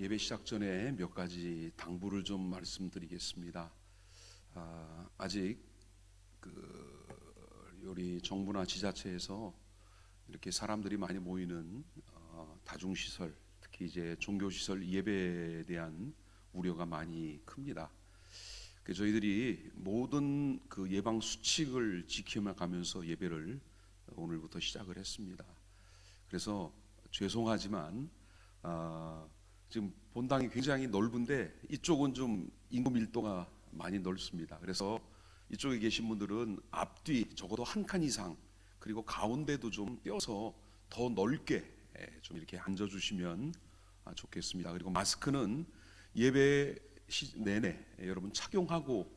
예배 시작 전에 몇 가지 당부를 좀 말씀드리겠습니다. 아직 우리 정부나 지자체에서 이렇게 사람들이 많이 모이는 다중시설, 특히 이제 종교시설 예배에 대한 우려가 많이 큽니다. 저희들이 모든 그 예방 수칙을 지켜가면서 예배를 오늘부터 시작을 했습니다. 그래서 죄송하지만 지금 본당이 굉장히 넓은데 이쪽은 좀 인구 밀도가 많이 넓습니다. 그래서 이쪽에 계신 분들은 앞뒤 적어도 한 칸 이상, 그리고 가운데도 좀 떼어서 더 넓게 좀 이렇게 앉아주시면 좋겠습니다. 그리고 마스크는 예배 내내 여러분 착용하고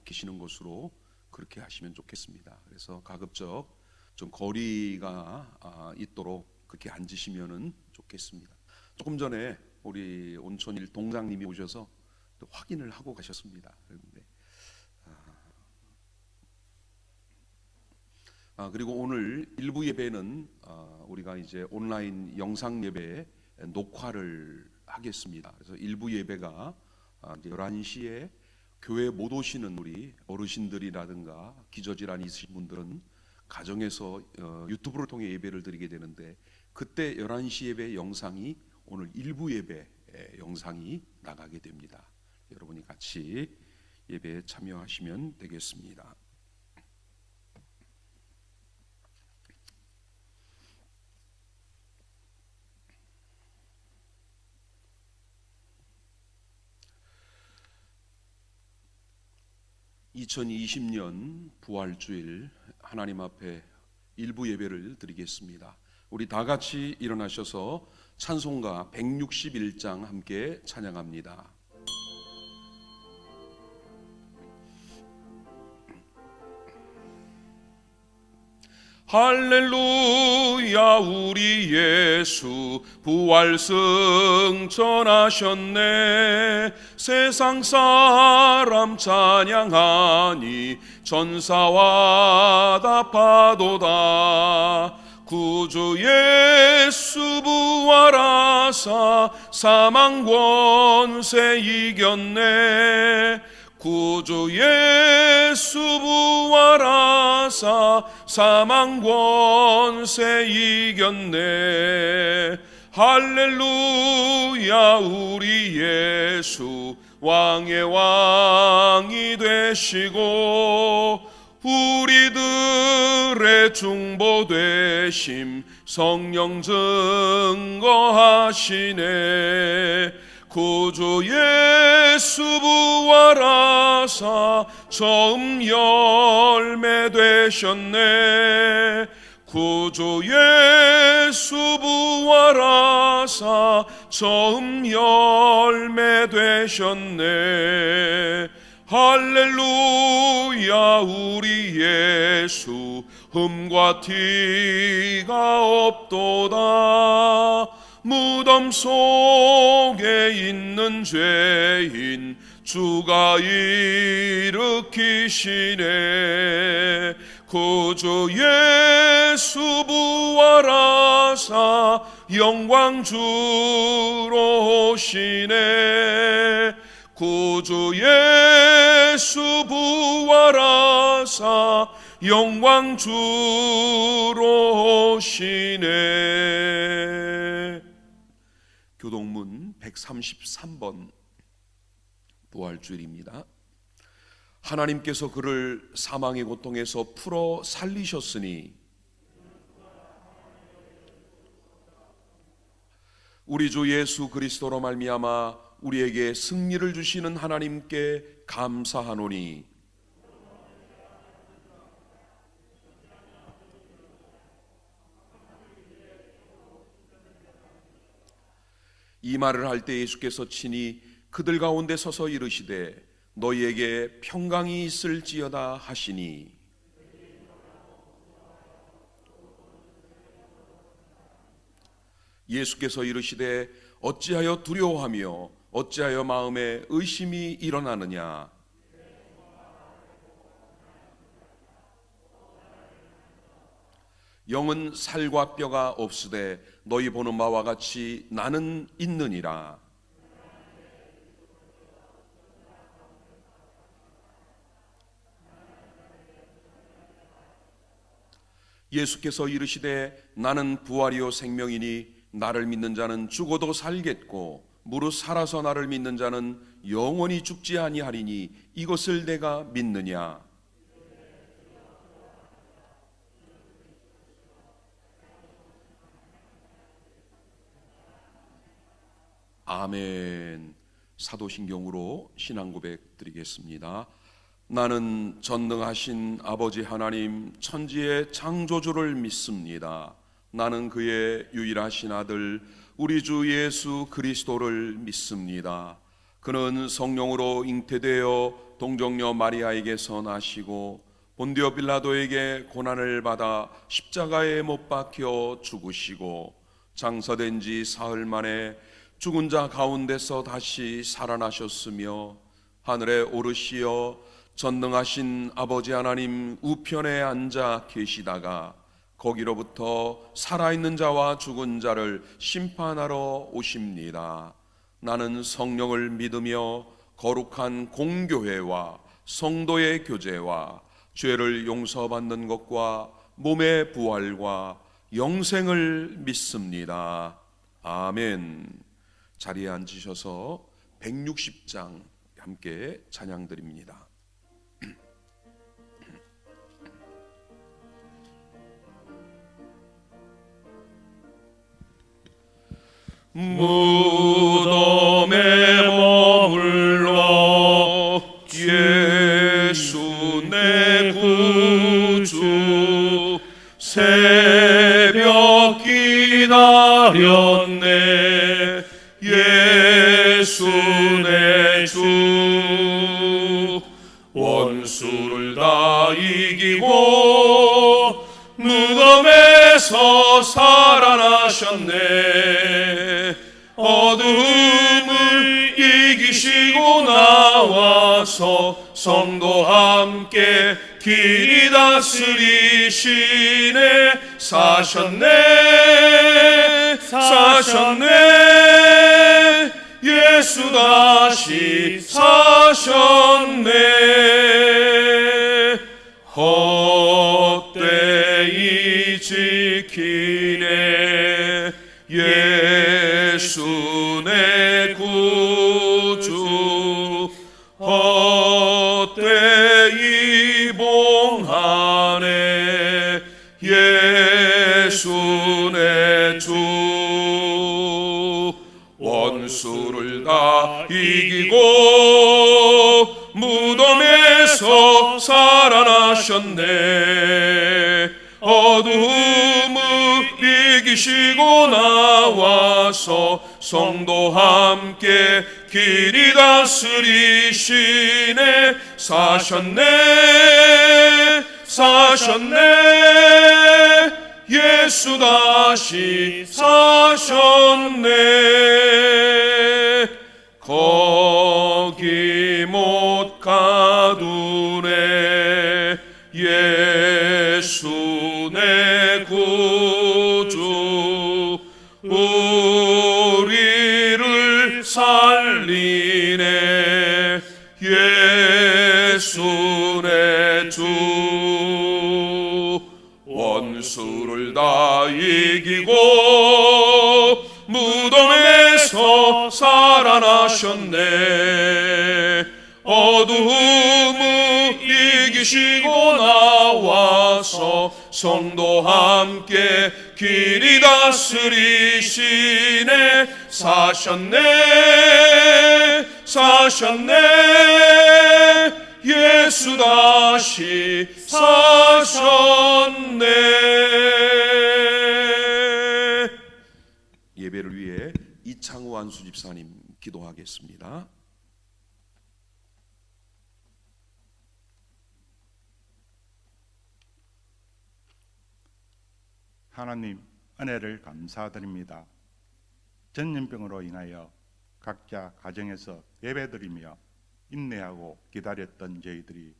계시는 것으로 그렇게 하시면 좋겠습니다. 그래서 가급적 좀 거리가 있도록 그렇게 앉으시면은 좋겠습니다. 조금 전에 우리 온천일 동장님이 오셔서 또 확인을 하고 가셨습니다. 그런데 그리고 오늘 일부 예배는 우리가 이제 온라인 영상 예배 녹화를 하겠습니다. 그래서 일부 예배가 이제 11시에 교회 못 오시는 우리 어르신들이라든가 기저질환이 있으신 분들은 가정에서 유튜브를 통해 예배를 드리게 되는데, 그때 11시 예배 영상이 오늘 일부 예배 영상이 나가게 됩니다. 여러분이 같이 예배에 참여하시면 되겠습니다. (2020년) 부활주일 하나님 앞에 일부 예배를 드리겠습니다. 우리 다 같이 일어나셔서 찬송가 161장 함께 찬양합니다. 할렐루야, 우리 예수 부활 승천하셨네. 세상 사람 찬양하니 천사와 답하도다. 구주 예수 부활하사 사망 권세 이겼네. 구주 예수 부활하사 사망 권세 이겼네. 할렐루야, 우리 예수 왕의 왕이 되시고 우리들의 중보 되심 성령 증거하시네. 구주 예수 부활하사 처음 열매 되셨네. 구주 예수 부활하사 처음 열매 되셨네. 할렐루야, 우리 예수 흠과 티가 없도다. 무덤 속에 있는 죄인 주가 일으키시네. 구주 예수 부활하사 영광 주로 오시네. 구주 예수 부활하사 영광 주로 오시네. 교동문 133번 부활주일입니다. 하나님께서 그를 사망의 고통에서 풀어 살리셨으니 우리 주 예수 그리스도로 말미암아 우리에게 승리를 주시는 하나님께 감사하노니 이 말을 할 때 예수께서 친히 그들 가운데 서서 이르시되 너희에게 평강이 있을지어다 하시니 예수께서 이르시되 어찌하여 두려워하며 어찌하여 마음에 의심이 일어나느냐. 영은 살과 뼈가 없으되 너희 보는 바와 같이 나는 있느니라. 예수께서 이르시되 나는 부활이요 생명이니 나를 믿는 자는 죽어도 살겠고 무릇 살아서 나를 믿는 자는 영원히 죽지 아니하리니 이것을 내가 믿느냐. 아멘. 사도신경으로 신앙 고백 드리겠습니다. 나는 전능하신 아버지 하나님 천지의 창조주를 믿습니다. 나는 그의 유일하신 아들 우리 주 예수 그리스도를 믿습니다. 그는 성령으로 잉태되어 동정녀 마리아에게서 나시고 본디오 빌라도에게 고난을 받아 십자가에 못 박혀 죽으시고 장사된 지 사흘 만에 죽은 자 가운데서 다시 살아나셨으며 하늘에 오르시어 전능하신 아버지 하나님 우편에 앉아 계시다가 거기로부터 살아있는 자와 죽은 자를 심판하러 오십니다. 나는 성령을 믿으며 거룩한 공교회와 성도의 교제와 죄를 용서받는 것과 몸의 부활과 영생을 믿습니다. 아멘. 자리에 앉으셔서 160장 함께 찬양드립니다. 무덤에 머물러 예수 내 구주 새벽 기다렸네 예수 내 주 원수를 다 이기고 무덤에서 살아나셨네 어둠을 이기시고 나와서 성도와 함께 길이 다스리시네 사셨네 예수 다시 사셨네 헛되이 지키네 예수 내 구주 헛되이 봉하네 예수 내 주 원수를 다 이기고 무덤에서 살아나셨네 어둠을 이기시고 나와서 성도와 함께 길이 다스리시네 사셨네 예수 다시 사셨네 거기 못 가두네 예수 내 구주 우리를 살리네 예수 내 주 원수를 다 이기고 무덤에서 살아나셨네 어둠을 이기시고 나와서 성도와 함께 길이 다스리시네 사셨네 예수 다시 사셨네. 예배를 위해 이창우 안수 집사님 기도하겠습니다. 하나님 은혜를 감사드립니다. 전염병으로 인하여 각자 가정에서 예배드리며 인내하고 기다렸던 저희들이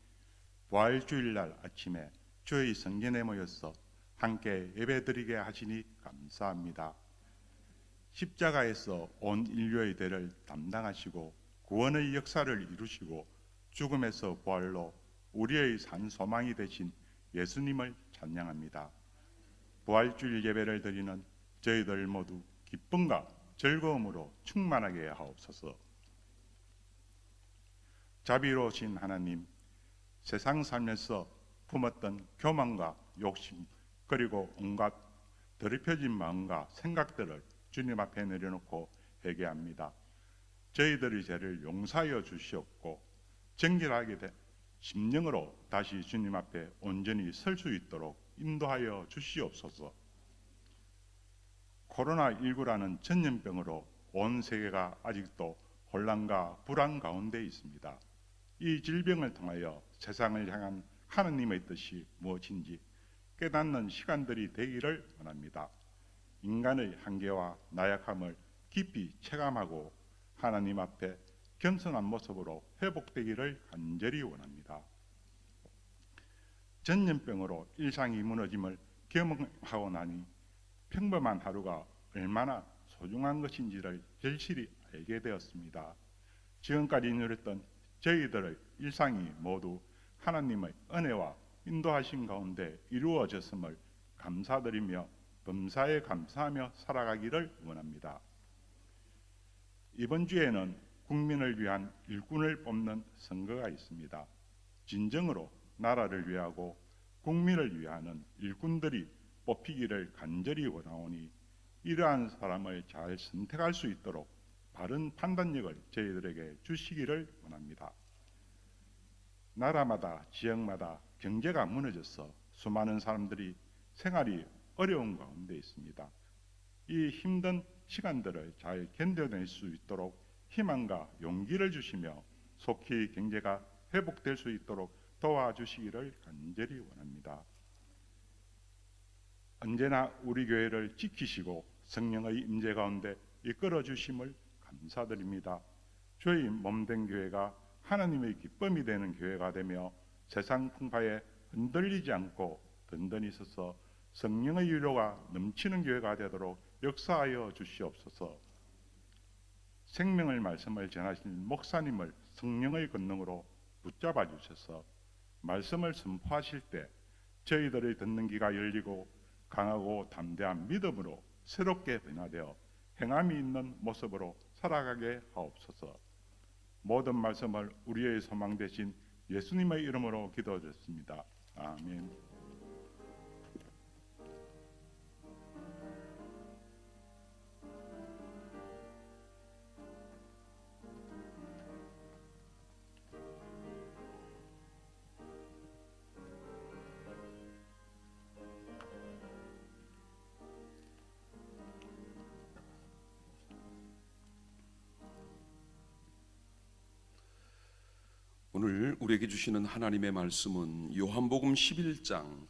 부활주일날 아침에 주의 성전에 모여서 함께 예배드리게 하시니 감사합니다. 십자가에서 온 인류의 대를 담당하시고 구원의 역사를 이루시고 죽음에서 부활로 우리의 산 소망이 되신 예수님을 찬양합니다. 부활주일 예배를 드리는 저희들 모두 기쁨과 즐거움으로 충만하게 하옵소서. 자비로우신 하나님, 세상 살면서 품었던 교만과 욕심 그리고 온갖 더럽혀진 마음과 생각들을 주님 앞에 내려놓고 회개합니다. 저희들의 죄를 용서하여 주시옵고 정결하게 된 심령으로 다시 주님 앞에 온전히 설 수 있도록 인도하여 주시옵소서. 코로나19라는 전염병으로 온 세계가 아직도 혼란과 불안 가운데 있습니다. 이 질병을 통하여 세상을 향한 하느님의 뜻이 무엇인지 깨닫는 시간들이 되기를 원합니다. 인간의 한계와 나약함을 깊이 체감하고 하나님 앞에 겸손한 모습으로 회복되기를 간절히 원합니다. 전염병으로 일상이 무너짐을 경험하고 나니 평범한 하루가 얼마나 소중한 것인지를 절실히 알게 되었습니다. 지금까지 누렸던 저희들의 일상이 모두 하나님의 은혜와 인도하신 가운데 이루어졌음을 감사드리며 범사에 감사하며 살아가기를 원합니다. 이번 주에는 국민을 위한 일꾼을 뽑는 선거가 있습니다. 진정으로 나라를 위하고 국민을 위하는 일꾼들이 뽑히기를 간절히 원하오니 이러한 사람을 잘 선택할 수 있도록 바른 판단력을 저희들에게 주시기를 원합니다. 나라마다 지역마다 경제가 무너져서 수많은 사람들이 생활이 어려운 가운데 있습니다. 이 힘든 시간들을 잘 견뎌낼 수 있도록 희망과 용기를 주시며 속히 경제가 회복될 수 있도록 도와주시기를 간절히 원합니다. 언제나 우리 교회를 지키시고 성령의 임재 가운데 이끌어 주심을 감사드립니다. 저희 몸된 교회가 하나님의 기쁨이 되는 교회가 되며 세상 풍파에 흔들리지 않고 든든히 서서 성령의 위로가 넘치는 교회가 되도록 역사하여 주시옵소서. 생명의 말씀을 전하시는 목사님을 성령의 권능으로 붙잡아 주셔서 말씀을 선포하실 때 저희들의 듣는 귀가 열리고 강하고 담대한 믿음으로 새롭게 변화되어 행함이 있는 모습으로 살아가게 하옵소서. 모든 말씀을 우리의 소망 되신 예수님의 이름으로 기도드렸습니다. 아멘. 오늘 우리에게 주시는 하나님의 말씀은 요한복음 11장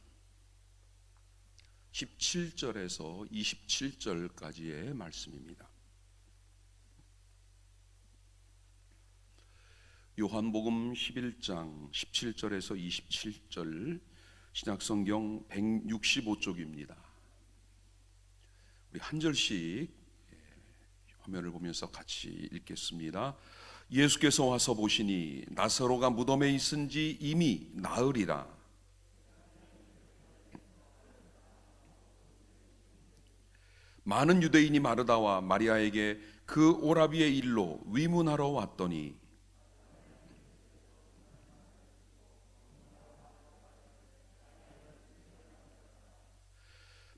17절에서 27절까지의 말씀입니다. 요한복음 11장 17절에서 27절, 신약성경 165쪽입니다. 우리 한 절씩 화면을 보면서 같이 읽겠습니다. 예수께서 와서 보시니 나사로가 무덤에 있은지 이미 나으리라. 많은 유대인이 마르다와 마리아에게 그 오라비의 일로 위문하러 왔더니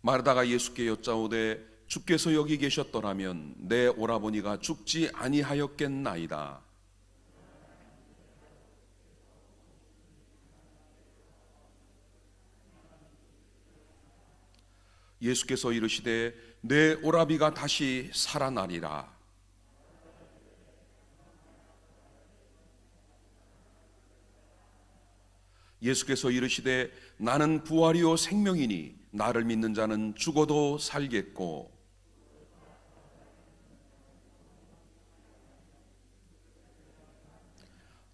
마르다가 예수께 여짜오되 주께서 여기 계셨더라면 내 오라버니가 죽지 아니하였겠나이다. 예수께서 이르시되 내 오라비가 다시 살아나리라. 예수께서 이르시되 나는 부활이요 생명이니 나를 믿는 자는 죽어도 살겠고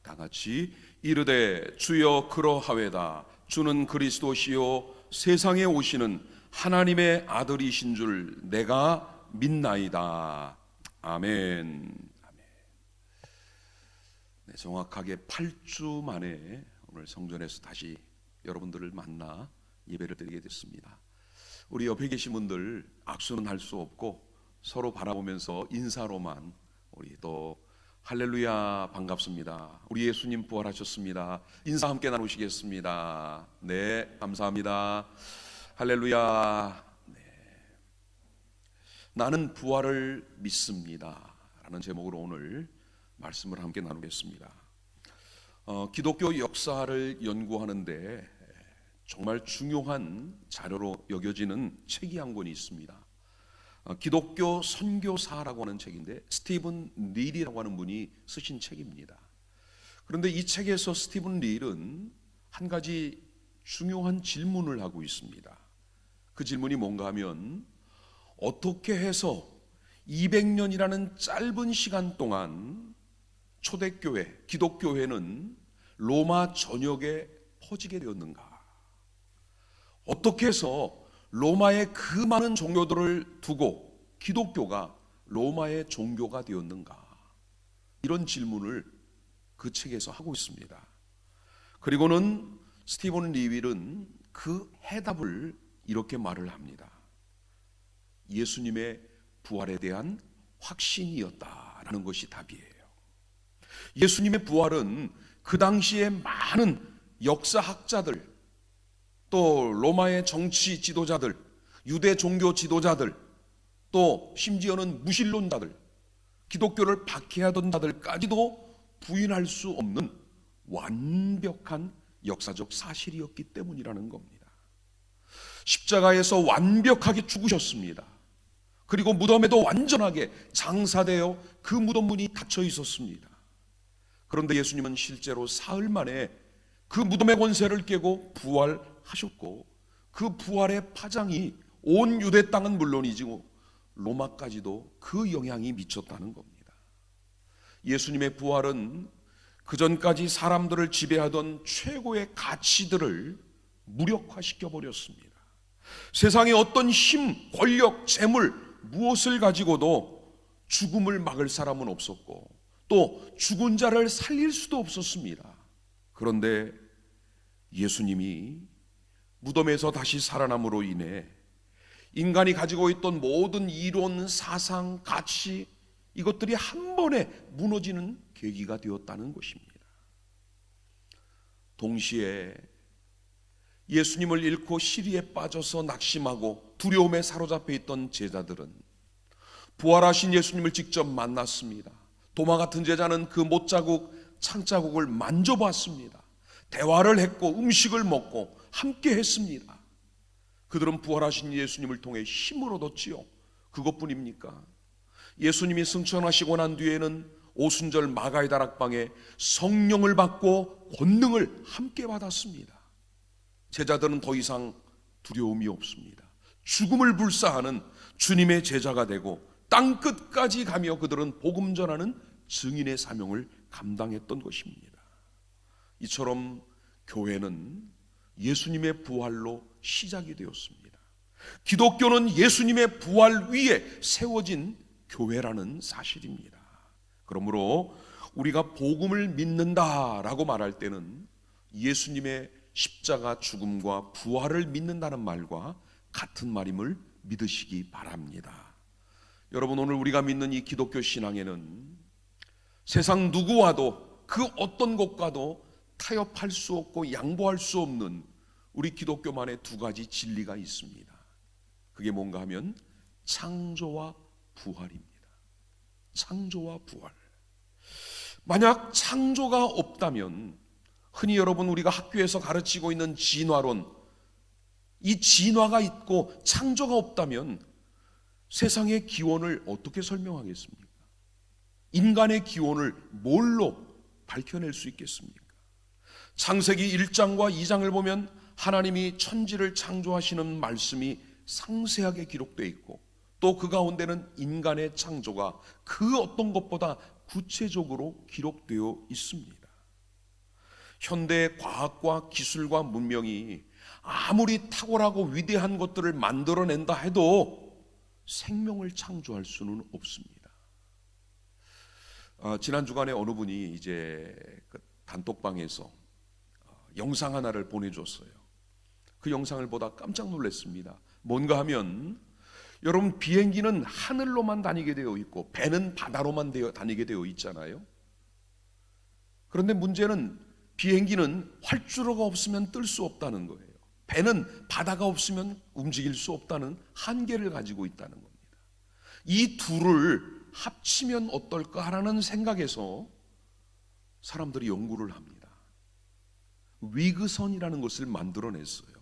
다 같이 이르되 주여 그러하외다. 주는 그리스도시요 세상에 오시는 하나님의 아들이신 줄 내가 믿나이다. 아멘. 네, 정확하게 8주 만에 오늘 성전에서 다시 여러분들을 만나 예배를 드리게 됐습니다. 우리 옆에 계신 분들 악수는 할 수 없고 서로 바라보면서 인사로만 우리 또 할렐루야 반갑습니다. 우리 예수님 부활하셨습니다. 인사 함께 나누시겠습니다. 네, 감사합니다. 할렐루야. 네. 나는 부활을 믿습니다 라는 제목으로 오늘 말씀을 함께 나누겠습니다. 기독교 역사를 연구하는데 정말 중요한 자료로 여겨지는 책이 한 권이 있습니다. 기독교 선교사라고 하는 책인데 스티븐 릴이라고 하는 분이 쓰신 책입니다. 그런데 이 책에서 스티븐 릴은 한 가지 중요한 질문을 하고 있습니다. 그 질문이 뭔가 하면 어떻게 해서 200년이라는 짧은 시간 동안 초대교회, 기독교회는 로마 전역에 퍼지게 되었는가? 어떻게 해서 로마의 그 많은 종교들을 두고 기독교가 로마의 종교가 되었는가? 이런 질문을 그 책에서 하고 있습니다. 그리고는 스티븐 리윌은 그 해답을 이렇게 말을 합니다. 예수님의 부활에 대한 확신이었다라는 것이 답이에요. 예수님의 부활은 그 당시에 많은 역사학자들, 또 로마의 정치 지도자들, 유대 종교 지도자들, 또 심지어는 무신론자들, 기독교를 박해하던 자들까지도 부인할 수 없는 완벽한 역사적 사실이었기 때문이라는 겁니다. 십자가에서 완벽하게 죽으셨습니다. 그리고 무덤에도 완전하게 장사되어 그 무덤 문이 닫혀 있었습니다. 그런데 예수님은 실제로 사흘 만에 그 무덤의 권세를 깨고 부활하셨고, 그 부활의 파장이 온 유대 땅은 물론이지고 로마까지도 그 영향이 미쳤다는 겁니다. 예수님의 부활은 그전까지 사람들을 지배하던 최고의 가치들을 무력화시켜 버렸습니다. 세상에 어떤 힘, 권력, 재물 무엇을 가지고도 죽음을 막을 사람은 없었고 또 죽은 자를 살릴 수도 없었습니다. 그런데 예수님이 무덤에서 다시 살아남으로 인해 인간이 가지고 있던 모든 이론, 사상, 가치, 이것들이 한 번에 무너지는 계기가 되었다는 것입니다. 동시에 예수님을 잃고 시리에 빠져서 낙심하고 두려움에 사로잡혀 있던 제자들은 부활하신 예수님을 직접 만났습니다. 도마 같은 제자는 그 못자국, 창자국을 만져봤습니다. 대화를 했고 음식을 먹고 함께 했습니다. 그들은 부활하신 예수님을 통해 힘을 얻었지요. 그것뿐입니까? 예수님이 승천하시고 난 뒤에는 오순절 마가의 다락방에 성령을 받고 권능을 함께 받았습니다. 제자들은 더 이상 두려움이 없습니다. 죽음을 불사하는 주님의 제자가 되고 땅 끝까지 가며 그들은 복음 전하는 증인의 사명을 감당했던 것입니다. 이처럼 교회는 예수님의 부활로 시작이 되었습니다. 기독교는 예수님의 부활 위에 세워진 교회라는 사실입니다. 그러므로 우리가 복음을 믿는다라고 말할 때는 예수님의 십자가 죽음과 부활을 믿는다는 말과 같은 말임을 믿으시기 바랍니다. 여러분, 오늘 우리가 믿는 이 기독교 신앙에는 세상 누구와도 그 어떤 것과도 타협할 수 없고 양보할 수 없는 우리 기독교만의 두 가지 진리가 있습니다. 그게 뭔가 하면 창조와 부활입니다. 창조와 부활. 만약 창조가 없다면 흔히 여러분 우리가 학교에서 가르치고 있는 진화론, 이 진화가 있고 창조가 없다면 세상의 기원을 어떻게 설명하겠습니까? 인간의 기원을 뭘로 밝혀낼 수 있겠습니까? 창세기 1장과 2장을 보면 하나님이 천지를 창조하시는 말씀이 상세하게 기록되어 있고 또 그 가운데는 인간의 창조가 그 어떤 것보다 구체적으로 기록되어 있습니다. 현대의 과학과 기술과 문명이 아무리 탁월하고 위대한 것들을 만들어낸다 해도 생명을 창조할 수는 없습니다. 지난 주간에 어느 분이 이제 그 단톡방에서 영상 하나를 보내줬어요. 그 영상을 보다 깜짝 놀랐습니다. 뭔가 하면 여러분, 비행기는 하늘로만 다니게 되어 있고 배는 바다로만 다니게 되어 있잖아요. 그런데 문제는 비행기는 활주로가 없으면 뜰 수 없다는 거예요. 배는 바다가 없으면 움직일 수 없다는 한계를 가지고 있다는 겁니다. 이 둘을 합치면 어떨까라는 생각에서 사람들이 연구를 합니다. 위그선이라는 것을 만들어냈어요.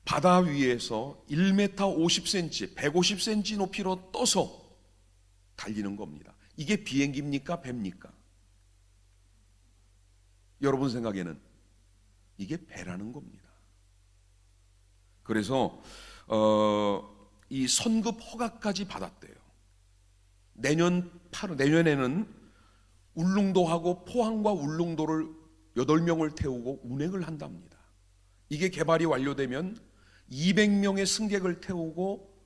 바다 위에서 1m 50cm, 150cm 높이로 떠서 달리는 겁니다. 이게 비행기입니까? 배입니까? 여러분 생각에는 이게 배라는 겁니다. 그래서 이 선급 허가까지 받았대요. 내년에는 울릉도하고 포항과 울릉도를 8명을 태우고 운행을 한답니다. 이게 개발이 완료되면 200명의 승객을 태우고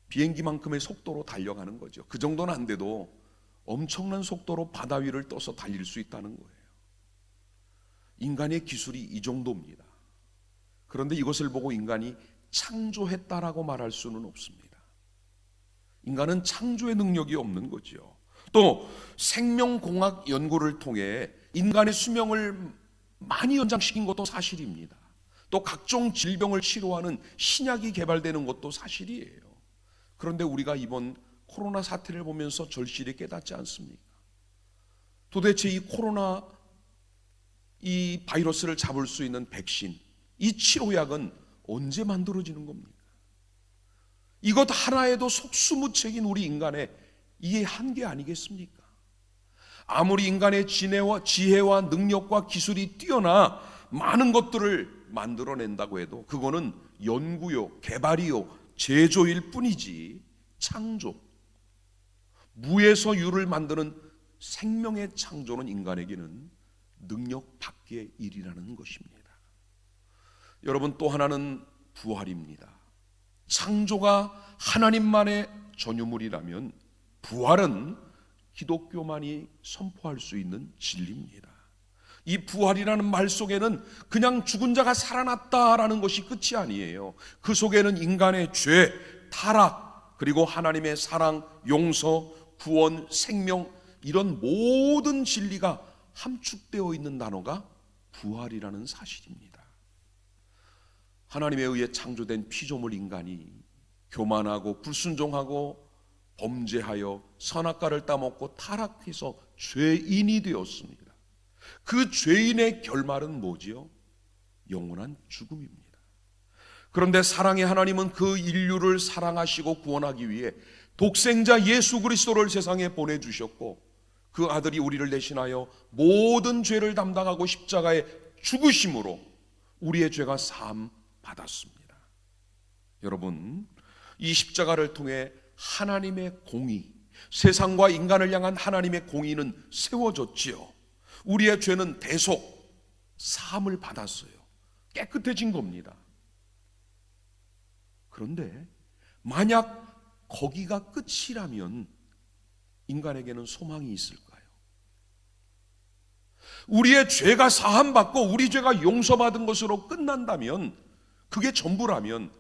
비행기만큼의 속도로 달려가는 거죠. 그 정도는 안 돼도 엄청난 속도로 바다 위를 떠서 달릴 수 있다는 거예요. 인간의 기술이 이 정도입니다. 그런데 이것을 보고 인간이 창조했다라고 말할 수는 없습니다. 인간은 창조의 능력이 없는 거죠. 또 생명공학 연구를 통해 인간의 수명을 많이 연장시킨 것도 사실입니다. 또 각종 질병을 치료하는 신약이 개발되는 것도 사실이에요. 그런데 우리가 이번 코로나 사태를 보면서 절실히 깨닫지 않습니까? 도대체 이 바이러스를 잡을 수 있는 백신, 이 치료약은 언제 만들어지는 겁니까? 이것 하나에도 속수무책인 우리 인간의 이게 한계 아니겠습니까? 아무리 인간의 지혜와 능력과 기술이 뛰어나 많은 것들을 만들어낸다고 해도 그거는 연구요, 개발이요, 제조일 뿐이지 창조, 무에서 유를 만드는 생명의 창조는 인간에게는 능력 밖의 일이라는 것입니다. 여러분, 또 하나는 부활입니다. 창조가 하나님만의 전유물이라면 부활은 기독교만이 선포할 수 있는 진리입니다. 이 부활이라는 말 속에는 그냥 죽은 자가 살아났다라는 것이 끝이 아니에요. 그 속에는 인간의 죄, 타락, 그리고 하나님의 사랑, 용서, 구원, 생명, 이런 모든 진리가 함축되어 있는 단어가 부활이라는 사실입니다. 하나님에 의해 창조된 피조물 인간이 교만하고 불순종하고 범죄하여 선악과를 따먹고 타락해서 죄인이 되었습니다. 그 죄인의 결말은 뭐지요? 영원한 죽음입니다. 그런데 사랑의 하나님은 그 인류를 사랑하시고 구원하기 위해 독생자 예수 그리스도를 세상에 보내주셨고 그 아들이 우리를 대신하여 모든 죄를 담당하고 십자가에 죽으심으로 우리의 죄가 사함 받았습니다. 여러분, 이 십자가를 통해 하나님의 공의, 세상과 인간을 향한 하나님의 공의는 세워졌지요. 우리의 죄는 대속 사함을 받았어요. 깨끗해진 겁니다. 그런데 만약 거기가 끝이라면 인간에게는 소망이 있을까요? 우리의 죄가 사함받고 우리 죄가 용서받은 것으로 끝난다면, 그게 전부라면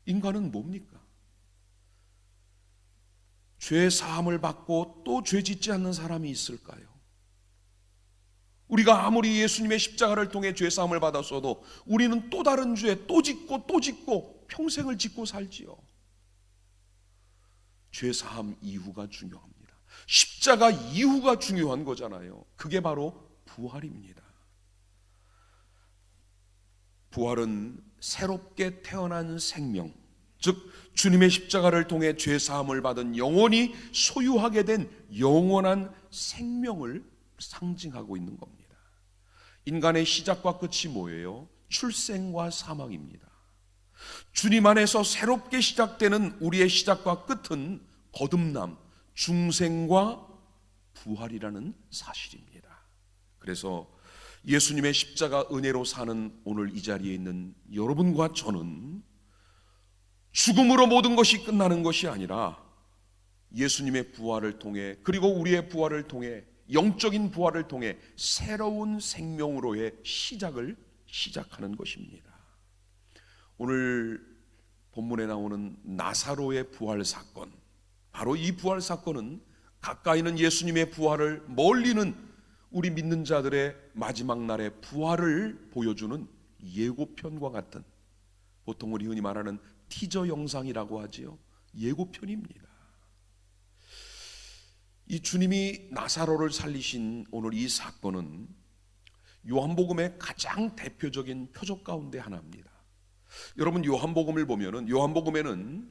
인간은 뭡니까? 죄 사함을 받고 또 죄 짓지 않는 사람이 있을까요? 우리가 아무리 예수님의 십자가를 통해 죄 사함을 받았어도 우리는 또 다른 죄 또 짓고 평생을 짓고 살지요. 죄 사함 이후가 중요합니다. 십자가 이후가 중요한 거잖아요. 그게 바로 부활입니다. 부활은 새롭게 태어난 생명, 즉 주님의 십자가를 통해 죄 사함을 받은 영혼이 소유하게 된 영원한 생명을 상징하고 있는 겁니다. 인간의 시작과 끝이 뭐예요? 출생과 사망입니다. 주님 안에서 새롭게 시작되는 우리의 시작과 끝은 거듭남, 중생과 부활이라는 사실입니다. 그래서 예수님의 십자가 은혜로 사는 오늘 이 자리에 있는 여러분과 저는 죽음으로 모든 것이 끝나는 것이 아니라 예수님의 부활을 통해, 그리고 우리의 부활을 통해, 영적인 부활을 통해 새로운 생명으로의 시작을 시작하는 것입니다. 오늘 본문에 나오는 나사로의 부활 사건, 바로 이 부활 사건은 가까이는 예수님의 부활을, 멀리는 우리 믿는 자들의 마지막 날의 부활을 보여주는 예고편과 같은, 보통 우리 흔히 말하는 티저 영상이라고 하지요. 예고편입니다. 이 주님이 나사로를 살리신 오늘 이 사건은 요한복음의 가장 대표적인 표적 가운데 하나입니다. 여러분, 요한복음을 보면은, 요한복음에는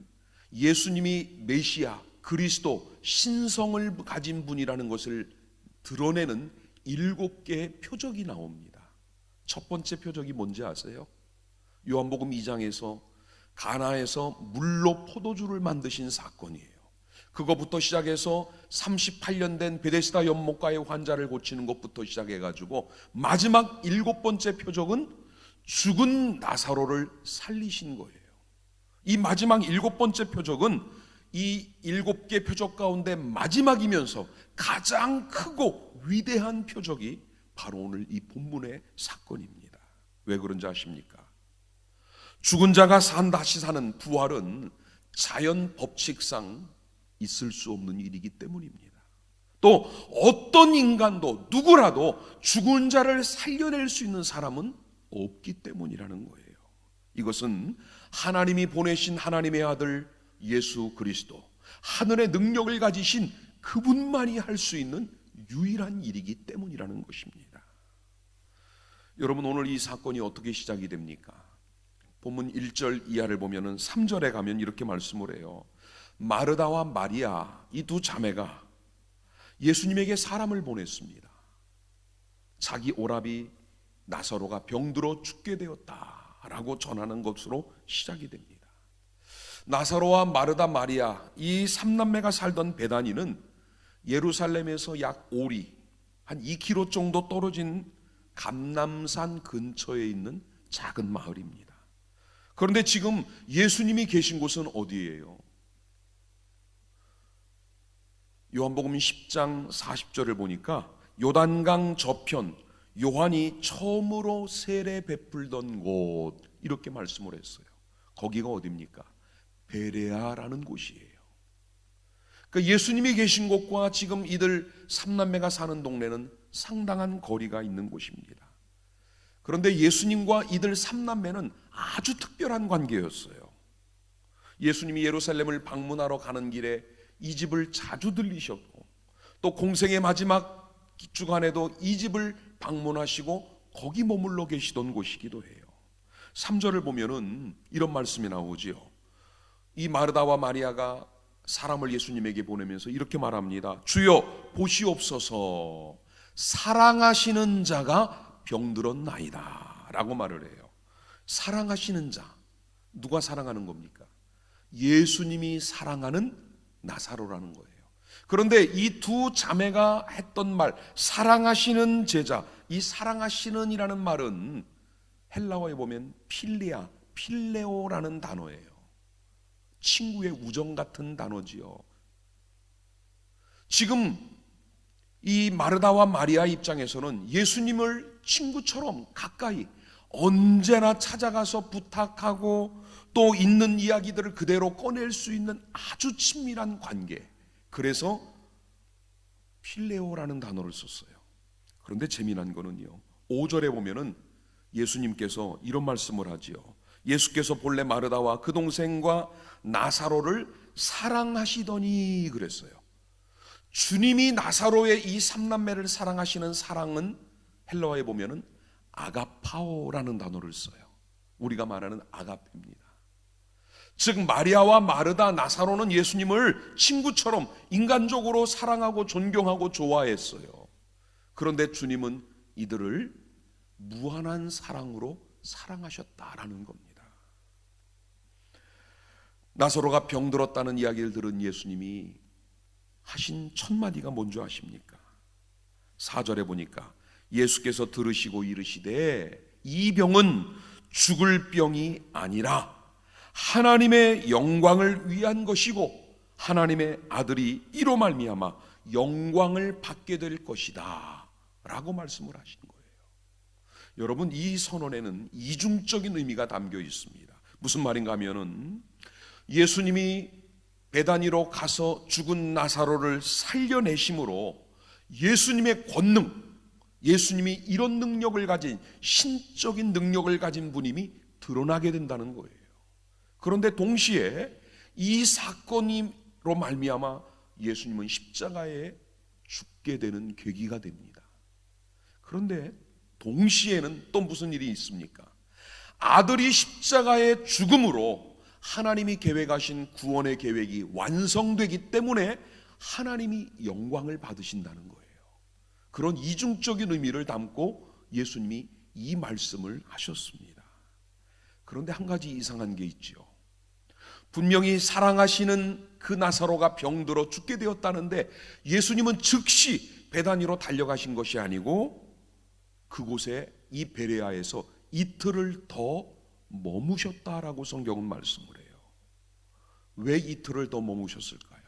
예수님이 메시아, 그리스도, 신성을 가진 분이라는 것을 드러내는 7개의 표적이 나옵니다. 첫 번째 표적이 뭔지 아세요? 요한복음 2장에서 가나에서 물로 포도주를 만드신 사건이에요. 그것부터 시작해서 38년 된 베데스다 연못가의 환자를 고치는 것부터 시작해가지고 마지막 7번째 표적은 죽은 나사로를 살리신 거예요. 이 마지막 7번째 표적은 이 7개 표적 가운데 마지막이면서 가장 크고 위대한 표적이 바로 오늘 이 본문의 사건입니다. 왜 그런지 아십니까? 죽은 자가 다시 사는 부활은 자연 법칙상 있을 수 없는 일이기 때문입니다. 또 어떤 인간도, 누구라도 죽은 자를 살려낼 수 있는 사람은 없기 때문이라는 거예요. 이것은 하나님이 보내신 하나님의 아들 예수 그리스도, 하늘의 능력을 가지신 그분만이 할 수 있는 유일한 일이기 때문이라는 것입니다. 여러분, 오늘 이 사건이 어떻게 시작이 됩니까? 본문 1절 이하를 보면은 3절에 가면 이렇게 말씀을 해요. 마르다와 마리아, 이 두 자매가 예수님에게 사람을 보냈습니다. 자기 오라비 나사로가 병들어 죽게 되었다라고 전하는 것으로 시작이 됩니다. 나사로와 마르다, 마리아, 이 3남매가 살던 베다니는 예루살렘에서 약 5리, 한 2km 정도 떨어진 감람산 근처에 있는 작은 마을입니다. 그런데 지금 예수님이 계신 곳은 어디예요? 요한복음 10장 40절을 보니까 요단강 저편, 요한이 처음으로 세례 베풀던 곳, 이렇게 말씀을 했어요. 거기가 어디입니까? 베레아라는 곳이에요. 그러니까 예수님이 계신 곳과 지금 이들 3남매가 사는 동네는 상당한 거리가 있는 곳입니다. 그런데 예수님과 이들 3남매는 아주 특별한 관계였어요. 예수님이 예루살렘을 방문하러 가는 길에 이 집을 자주 들리셨고, 또 공생의 마지막 주간에도 이 집을 방문하시고 거기 머물러 계시던 곳이기도 해요. 3절을 보면은 이런 말씀이 나오지요. 이 마르다와 마리아가 사람을 예수님에게 보내면서 이렇게 말합니다. 주여 보시옵소서, 사랑하시는 자가 병들었나이다 라고 말을 해요. 사랑하시는 자, 누가 사랑하는 겁니까? 예수님이 사랑하는 나사로라는 거예요. 그런데 이 두 자매가 했던 말, 사랑하시는 제자, 이 사랑하시는 이라는 말은 헬라어에 보면 필리아, 필레오라는 단어예요. 친구의 우정 같은 단어지요. 지금 이 마르다와 마리아 입장에서는 예수님을 친구처럼 가까이 언제나 찾아가서 부탁하고 또 있는 이야기들을 그대로 꺼낼 수 있는 아주 친밀한 관계, 그래서 필레오라는 단어를 썼어요. 그런데 재미난 거는요, 5절에 보면은 예수님께서 이런 말씀을 하지요. 예수께서 본래 마르다와 그 동생과 나사로를 사랑하시더니 그랬어요. 주님이 나사로의 이 3남매를 사랑하시는 사랑은 헬라어에 보면은 아가파오라는 단어를 써요. 우리가 말하는 아가페입니다. 즉 마리아와 마르다, 나사로는 예수님을 친구처럼 인간적으로 사랑하고 존경하고 좋아했어요. 그런데 주님은 이들을 무한한 사랑으로 사랑하셨다라는 겁니다. 나사로가 병들었다는 이야기를 들은 예수님이 하신 첫 마디가 뭔지 아십니까? 4절에 보니까 예수께서 들으시고 이르시되 이 병은 죽을 병이 아니라 하나님의 영광을 위한 것이고 하나님의 아들이 이로 말미암아 영광을 받게 될 것이다 라고 말씀을 하신 거예요. 여러분, 이 선언에는 이중적인 의미가 담겨 있습니다. 무슨 말인가 하면은 예수님이 베다니로 가서 죽은 나사로를 살려내심으로 예수님의 권능, 예수님이 이런 능력을 가진 신적인 능력을 가진 분임이 드러나게 된다는 거예요. 그런데 동시에 이 사건으로 말미암아 예수님은 십자가에 죽게 되는 계기가 됩니다. 그런데 동시에는 또 무슨 일이 있습니까? 아들이 십자가에 죽음으로 하나님이 계획하신 구원의 계획이 완성되기 때문에 하나님이 영광을 받으신다는 거예요. 그런 이중적인 의미를 담고 예수님이 이 말씀을 하셨습니다. 그런데 한 가지 이상한 게 있죠. 분명히 사랑하시는 그 나사로가 병들어 죽게 되었다는데 예수님은 즉시 베다니로 달려가신 것이 아니고 그곳에 이 베레아에서 이틀을 더 머무셨다라고 성경은 말씀을 해요. 왜 이틀을 더 머무셨을까요?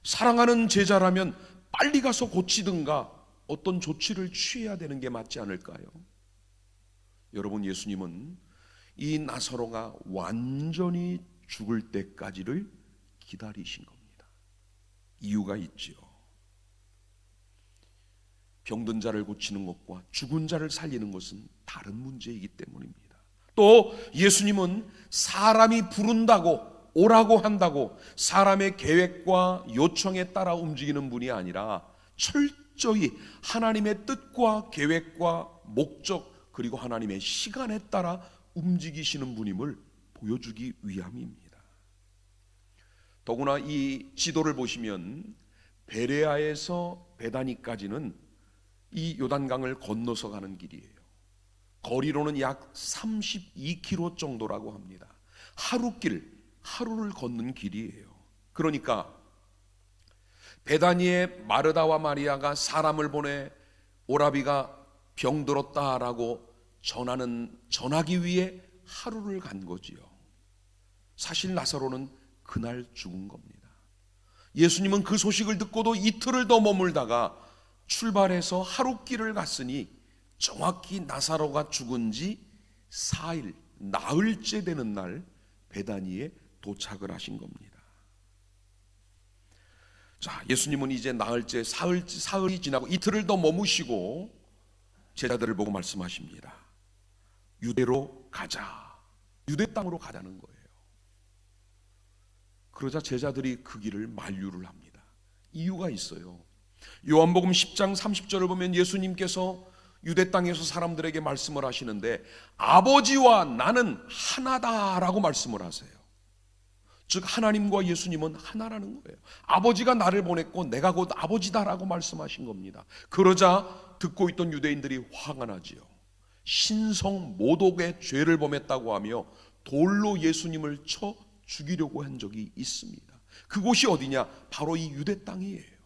사랑하는 제자라면 빨리 가서 고치든가 어떤 조치를 취해야 되는 게 맞지 않을까요? 여러분, 예수님은 이 나사로가 완전히 죽을 때까지를 기다리신 겁니다. 이유가 있지요. 병든 자를 고치는 것과 죽은 자를 살리는 것은 다른 문제이기 때문입니다. 또 예수님은 사람이 부른다고 오라고 한다고 사람의 계획과 요청에 따라 움직이는 분이 아니라 철저히 하나님의 뜻과 계획과 목적 그리고 하나님의 시간에 따라 움직이시는 분임을 보여주기 위함입니다. 더구나 이 지도를 보시면 베레아에서 베다니까지는 이 요단강을 건너서 가는 길이에요. 거리로는 약 32km 정도라고 합니다. 하루를 걷는 길이에요. 그러니까 베다니의 마르다와 마리아가 사람을 보내 오라비가 병들었다라고 전하기 위해 하루를 간 거지요. 사실 나사로는 그날 죽은 겁니다. 예수님은 그 소식을 듣고도 이틀을 더 머물다가 출발해서 하루길을 갔으니 정확히 나사로가 죽은 지 4일, 나흘째 되는 날 베다니에 도착을 하신 겁니다. 자, 예수님은 이제 나흘째, 사흘이 지나고 이틀을 더 머무시고 제자들을 보고 말씀하십니다. 유대로 가자. 유대 땅으로 가자는 거예요. 그러자 제자들이 그 길을 만류를 합니다. 이유가 있어요. 요한복음 10장 30절을 보면 예수님께서 유대 땅에서 사람들에게 말씀을 하시는데 아버지와 나는 하나다라고 말씀을 하세요. 즉 하나님과 예수님은 하나라는 거예요. 아버지가 나를 보냈고 내가 곧 아버지다라고 말씀하신 겁니다. 그러자 듣고 있던 유대인들이 화가 나지요. 신성 모독의 죄를 범했다고 하며 돌로 예수님을 쳐 죽이려고 한 적이 있습니다. 그곳이 어디냐? 바로 이 유대 땅이에요.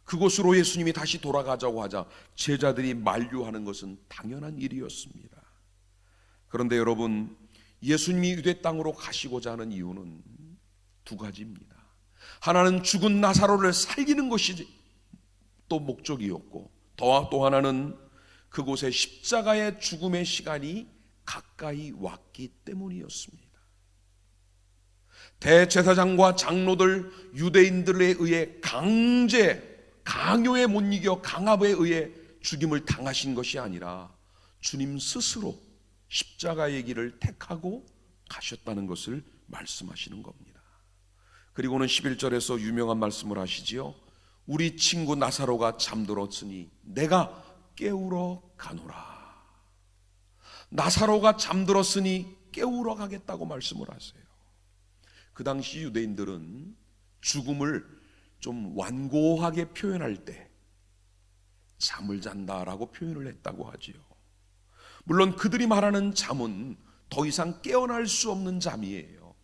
그곳으로 예수님이 다시 돌아가자고 하자 제자들이 만류하는 것은 당연한 일이었습니다. 그런데 여러분, 예수님이 유대 땅으로 가시고자 하는 이유는 두 가지입니다. 하나는 죽은 나사로를 살리는 것이 또 목적이었고 또 하나는 그곳에 십자가의 죽음의 시간이 가까이 왔기 때문이었습니다. 대제사장과 장로들, 유대인들에 의해 강요에 못 이겨 강압에 의해 죽임을 당하신 것이 아니라 주님 스스로 십자가의 길을 택하고 가셨다는 것을 말씀하시는 겁니다. 그리고는 11절에서 유명한 말씀을 하시지요. 우리 친구 나사로가 잠들었으니 내가 깨우러 가노라. 나사로가 잠들었으니 깨우러 가겠다고 말씀을 하세요. 그 당시 유대인들은 죽음을 좀 완고하게 표현할 때 잠을 잔다라고 표현을 했다고 하지요. 물론 그들이 말하는 잠은 더 이상 깨어날 수 없는 잠이에요.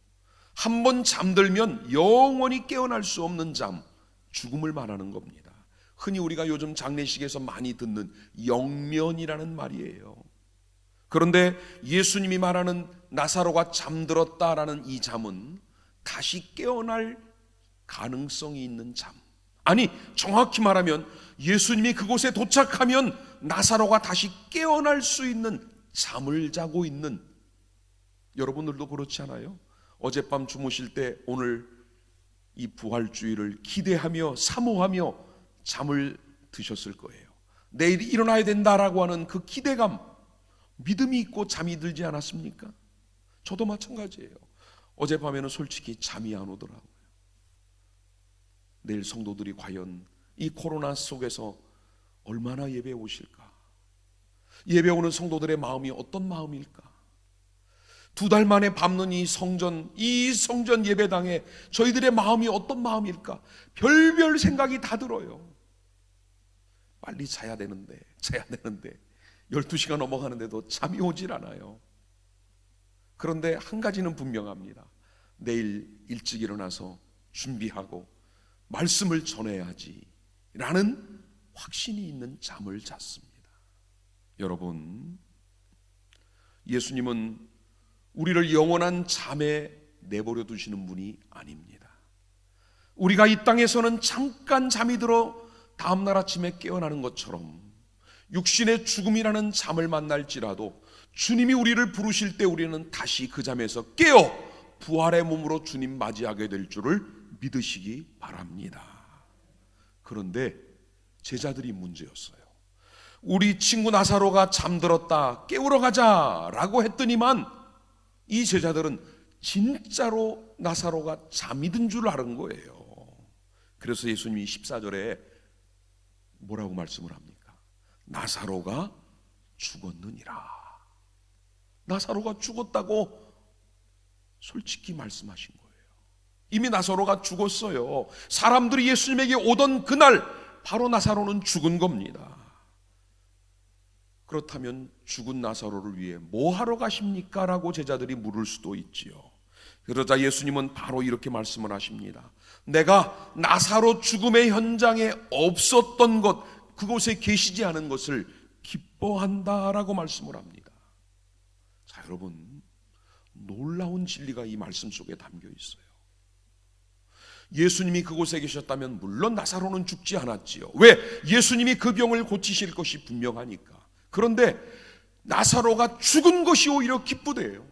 한번 잠들면 영원히 깨어날 수 없는 잠, 죽음을 말하는 겁니다. 흔히 우리가 요즘 장례식에서 많이 듣는 영면이라는 말이에요. 그런데 예수님이 말하는 나사로가 잠들었다라는 이 잠은 다시 깨어날 가능성이 있는 잠, 아니 정확히 말하면 예수님이 그곳에 도착하면 나사로가 다시 깨어날 수 있는 잠을 자고 있는, 여러분들도 그렇지 않아요? 어젯밤 주무실 때 오늘 이 부활주의를 기대하며 사모하며 잠을 드셨을 거예요. 내일 일어나야 된다라고 하는 그 기대감, 믿음이 있고 잠이 들지 않았습니까? 저도 마찬가지예요. 어젯밤에는 솔직히 잠이 안 오더라고요. 내일 성도들이 과연 이 코로나 속에서 얼마나 예배 오실까? 예배 오는 성도들의 마음이 어떤 마음일까? 2달 만에 밟는 이 성전 예배당에 저희들의 마음이 어떤 마음일까? 별별 생각이 다 들어요. 빨리 자야 되는데 12시가 넘어가는데도 잠이 오질 않아요. 그런데 한 가지는 분명합니다. 내일 일찍 일어나서 준비하고 말씀을 전해야지 라는 확신이 있는 잠을 잤습니다. 여러분, 예수님은 우리를 영원한 잠에 내버려 두시는 분이 아닙니다. 우리가 이 땅에서는 잠깐 잠이 들어 다음날 아침에 깨어나는 것처럼 육신의 죽음이라는 잠을 만날지라도 주님이 우리를 부르실 때 우리는 다시 그 잠에서 깨어 부활의 몸으로 주님 맞이하게 될 줄을 믿으시기 바랍니다. 그런데 제자들이 문제였어요. 우리 친구 나사로가 잠들었다, 깨우러 가자라고 했더니만 이 제자들은 진짜로 나사로가 잠이 든 줄 아는 거예요. 그래서 예수님이 14절에 뭐라고 말씀을 합니까? 나사로가 죽었느니라. 나사로가 죽었다고 솔직히 말씀하신 거예요. 이미 나사로가 죽었어요. 사람들이 예수님에게 오던 그날 바로 나사로는 죽은 겁니다. 그렇다면 죽은 나사로를 위해 뭐 하러 가십니까? 라고 제자들이 물을 수도 있지요. 그러자 예수님은 바로 이렇게 말씀을 하십니다. 내가 나사로 죽음의 현장에 없었던 것, 그곳에 계시지 않은 것을 기뻐한다라고 말씀을 합니다. 자, 여러분, 놀라운 진리가 이 말씀 속에 담겨 있어요. 예수님이 그곳에 계셨다면 물론 나사로는 죽지 않았지요. 왜? 예수님이 그 병을 고치실 것이 분명하니까. 그런데 나사로가 죽은 것이 오히려 기쁘대요.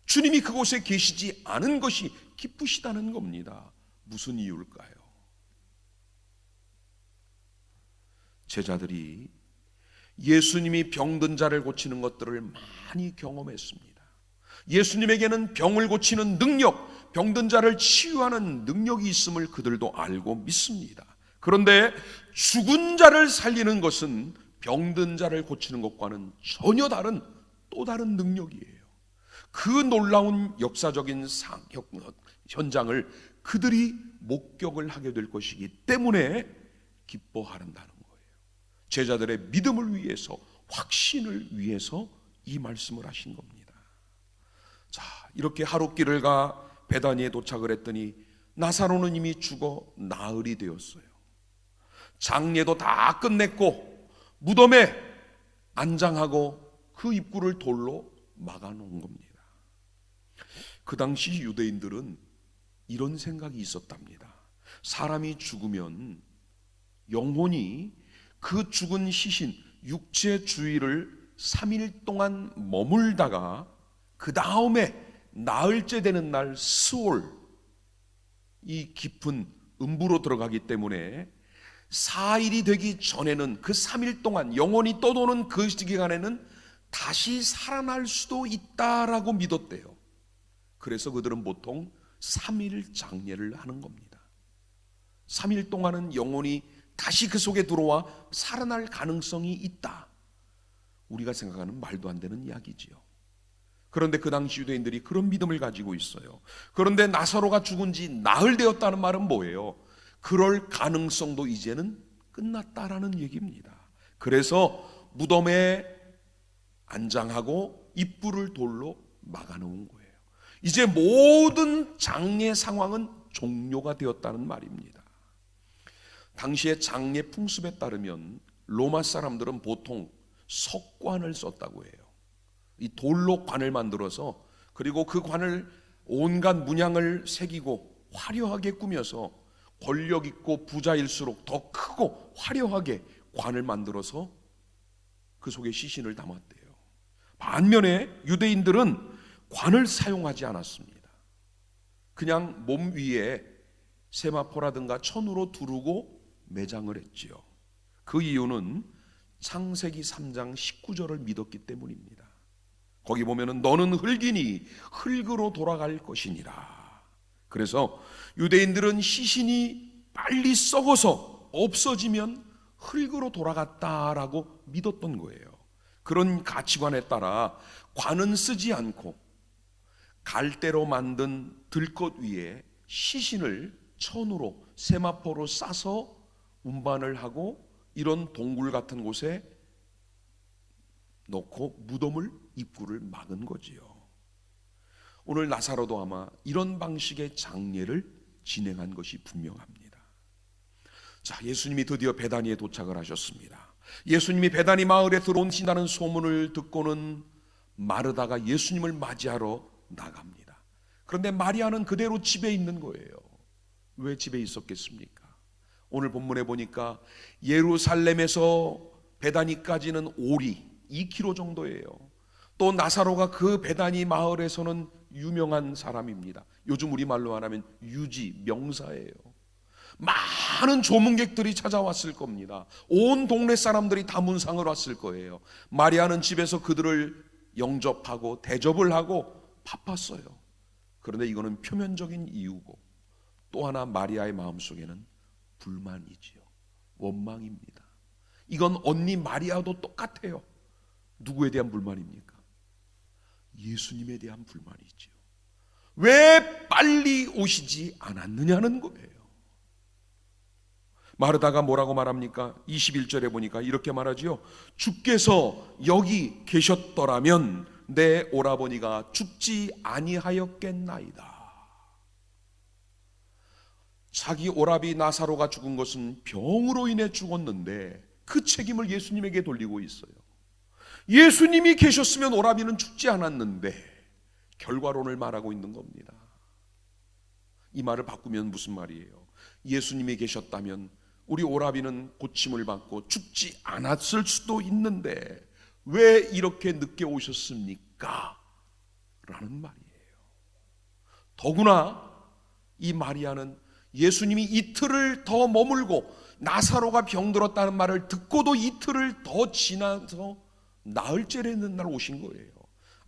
주님이 그곳에 계시지 않은 것이 기쁘시다는 겁니다. 무슨 이유일까요? 제자들이 예수님이 병든 자를 고치는 것들을 많이 경험했습니다. 예수님에게는 병을 고치는 능력, 병든 자를 치유하는 능력이 있음을 그들도 알고 믿습니다. 그런데 죽은 자를 살리는 것은 병든 자를 고치는 것과는 전혀 다른 또 다른 능력이에요. 그 놀라운 역사적인 현장을 그들이 목격을 하게 될 것이기 때문에 기뻐한다는 거예요. 제자들의 믿음을 위해서, 확신을 위해서 이 말씀을 하신 겁니다. 자, 이렇게 하룻길을 가 베다니에 도착을 했더니 나사로는 이미 죽어 나흘이 되었어요. 장례도 다 끝냈고 무덤에 안장하고 그 입구를 돌로 막아놓은 겁니다. 그 당시 유대인들은 이런 생각이 있었답니다. 사람이 죽으면 영혼이 그 죽은 시신, 육체 주위를 3일 동안 머물다가 그 다음에 나흘째 되는 날 스올, 이 깊은 음부로 들어가기 때문에 4일이 되기 전에는, 그 3일 동안 영혼이 떠도는 그 기간에는 다시 살아날 수도 있다라고 믿었대요. 그래서 그들은 보통 3일 장례를 하는 겁니다. 3일 동안은 영혼이 다시 그 속에 들어와 살아날 가능성이 있다. 우리가 생각하는 말도 안 되는 이야기지요. 그런데 그 당시 유대인들이 그런 믿음을 가지고 있어요. 그런데 나사로가 죽은 지 나흘 되었다는 말은 뭐예요? 그럴 가능성도 이제는 끝났다라는 얘기입니다. 그래서 무덤에 안장하고 입구를 돌로 막아놓은 거예요. 이제 모든 장례 상황은 종료가 되었다는 말입니다. 당시의 장례 풍습에 따르면 로마 사람들은 보통 석관을 썼다고 해요. 이 돌로 관을 만들어서, 그리고 그 관을 온갖 문양을 새기고 화려하게 꾸며서 권력 있고 부자일수록 더 크고 화려하게 관을 만들어서 그 속에 시신을 담았대요. 반면에 유대인들은 관을 사용하지 않았습니다. 그냥 몸 위에 세마포라든가 천으로 두르고 매장을 했지요. 그 이유는 창세기 3장 19절을 믿었기 때문입니다. 거기 보면은 너는 흙이니 흙으로 돌아갈 것이니라. 그래서 유대인들은 시신이 빨리 썩어서 없어지면 흙으로 돌아갔다라고 믿었던 거예요. 그런 가치관에 따라 관은 쓰지 않고 갈대로 만든 들것 위에 시신을 천으로 세마포로 싸서 운반을 하고 이런 동굴 같은 곳에 놓고 무덤을 입구를 막은 거지요. 오늘 나사로도 아마 이런 방식의 장례를 진행한 것이 분명합니다. 자, 예수님이 드디어 베다니에 도착을 하셨습니다. 예수님이 베다니 마을에 들어오신다는 소문을 듣고는 마르다가 예수님을 맞이하러 나갑니다. 그런데 마리아는 그대로 집에 있는 거예요. 왜 집에 있었겠습니까? 오늘 본문에 보니까 예루살렘에서 베다니까지는 오리 2km 정도예요. 또 나사로가 그 베다니 마을에서는 유명한 사람입니다. 요즘 우리말로 말하면 유지, 명사예요. 많은 조문객들이 찾아왔을 겁니다. 온 동네 사람들이 다 문상을 왔을 거예요. 마리아는 집에서 그들을 영접하고 대접을 하고 바빴어요. 그런데 이거는 표면적인 이유고, 또 하나 마리아의 마음속에는 불만이지요. 원망입니다. 이건 언니 마리아도 똑같아요. 누구에 대한 불만입니까? 예수님에 대한 불만이지요. 왜 빨리 오시지 않았느냐는 거예요. 마르다가 뭐라고 말합니까? 21절에 보니까 이렇게 말하지요. 주께서 여기 계셨더라면 내 오라버니가 죽지 아니하였겠나이다. 자기 오라비 나사로가 죽은 것은 병으로 인해 죽었는데 그 책임을 예수님에게 돌리고 있어요. 예수님이 계셨으면 오라비는 죽지 않았는데 결과론을 말하고 있는 겁니다. 이 말을 바꾸면 무슨 말이에요? 예수님이 계셨다면 우리 오라비는 고침을 받고 죽지 않았을 수도 있는데 왜 이렇게 늦게 오셨습니까? 라는 말이에요. 더구나 이 마리아는 예수님이 이틀을 더 머물고 나사로가 병들었다는 말을 듣고도 이틀을 더 지나서 나흘째를 있는 날 오신 거예요.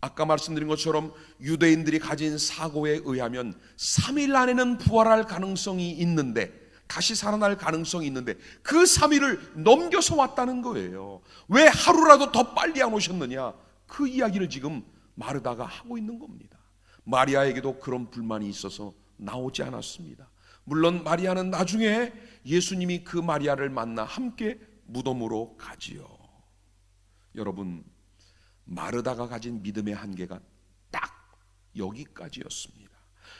아까 말씀드린 것처럼 유대인들이 가진 사고에 의하면 3일 안에는 부활할 가능성이 있는데, 다시 살아날 가능성이 있는데 그 3일을 넘겨서 왔다는 거예요. 왜 하루라도 더 빨리 안 오셨느냐? 그 이야기를 지금 마르다가 하고 있는 겁니다. 마리아에게도 그런 불만이 있어서 나오지 않았습니다. 물론 마리아는 나중에 예수님이 그 마리아를 만나 함께 무덤으로 가지요. 여러분, 마르다가 가진 믿음의 한계가 딱 여기까지였습니다.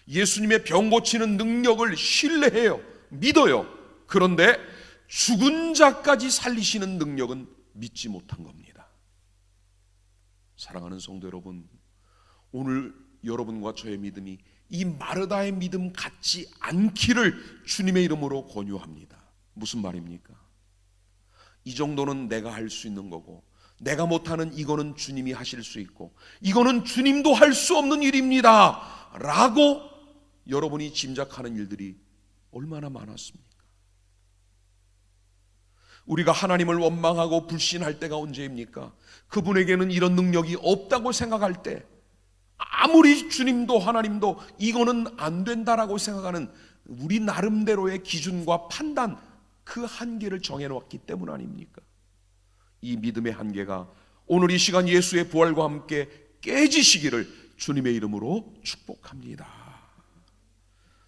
예수님의 병 고치는 능력을 신뢰해요. 믿어요. 그런데 죽은 자까지 살리시는 능력은 믿지 못한 겁니다. 사랑하는 성도 여러분, 오늘 여러분과 저의 믿음이 이 마르다의 믿음 같지 않기를 주님의 이름으로 권유합니다. 무슨 말입니까? 이 정도는 내가 할 수 있는 거고, 내가 못하는 이거는 주님이 하실 수 있고, 이거는 주님도 할 수 없는 일입니다 라고 여러분이 짐작하는 일들이 얼마나 많았습니까? 우리가 하나님을 원망하고 불신할 때가 언제입니까? 그분에게는 이런 능력이 없다고 생각할 때, 아무리 주님도 하나님도 이거는 안 된다라고 생각하는 우리 나름대로의 기준과 판단, 그 한계를 정해놓았기 때문 아닙니까? 이 믿음의 한계가 오늘 이 시간 예수의 부활과 함께 깨지시기를 주님의 이름으로 축복합니다.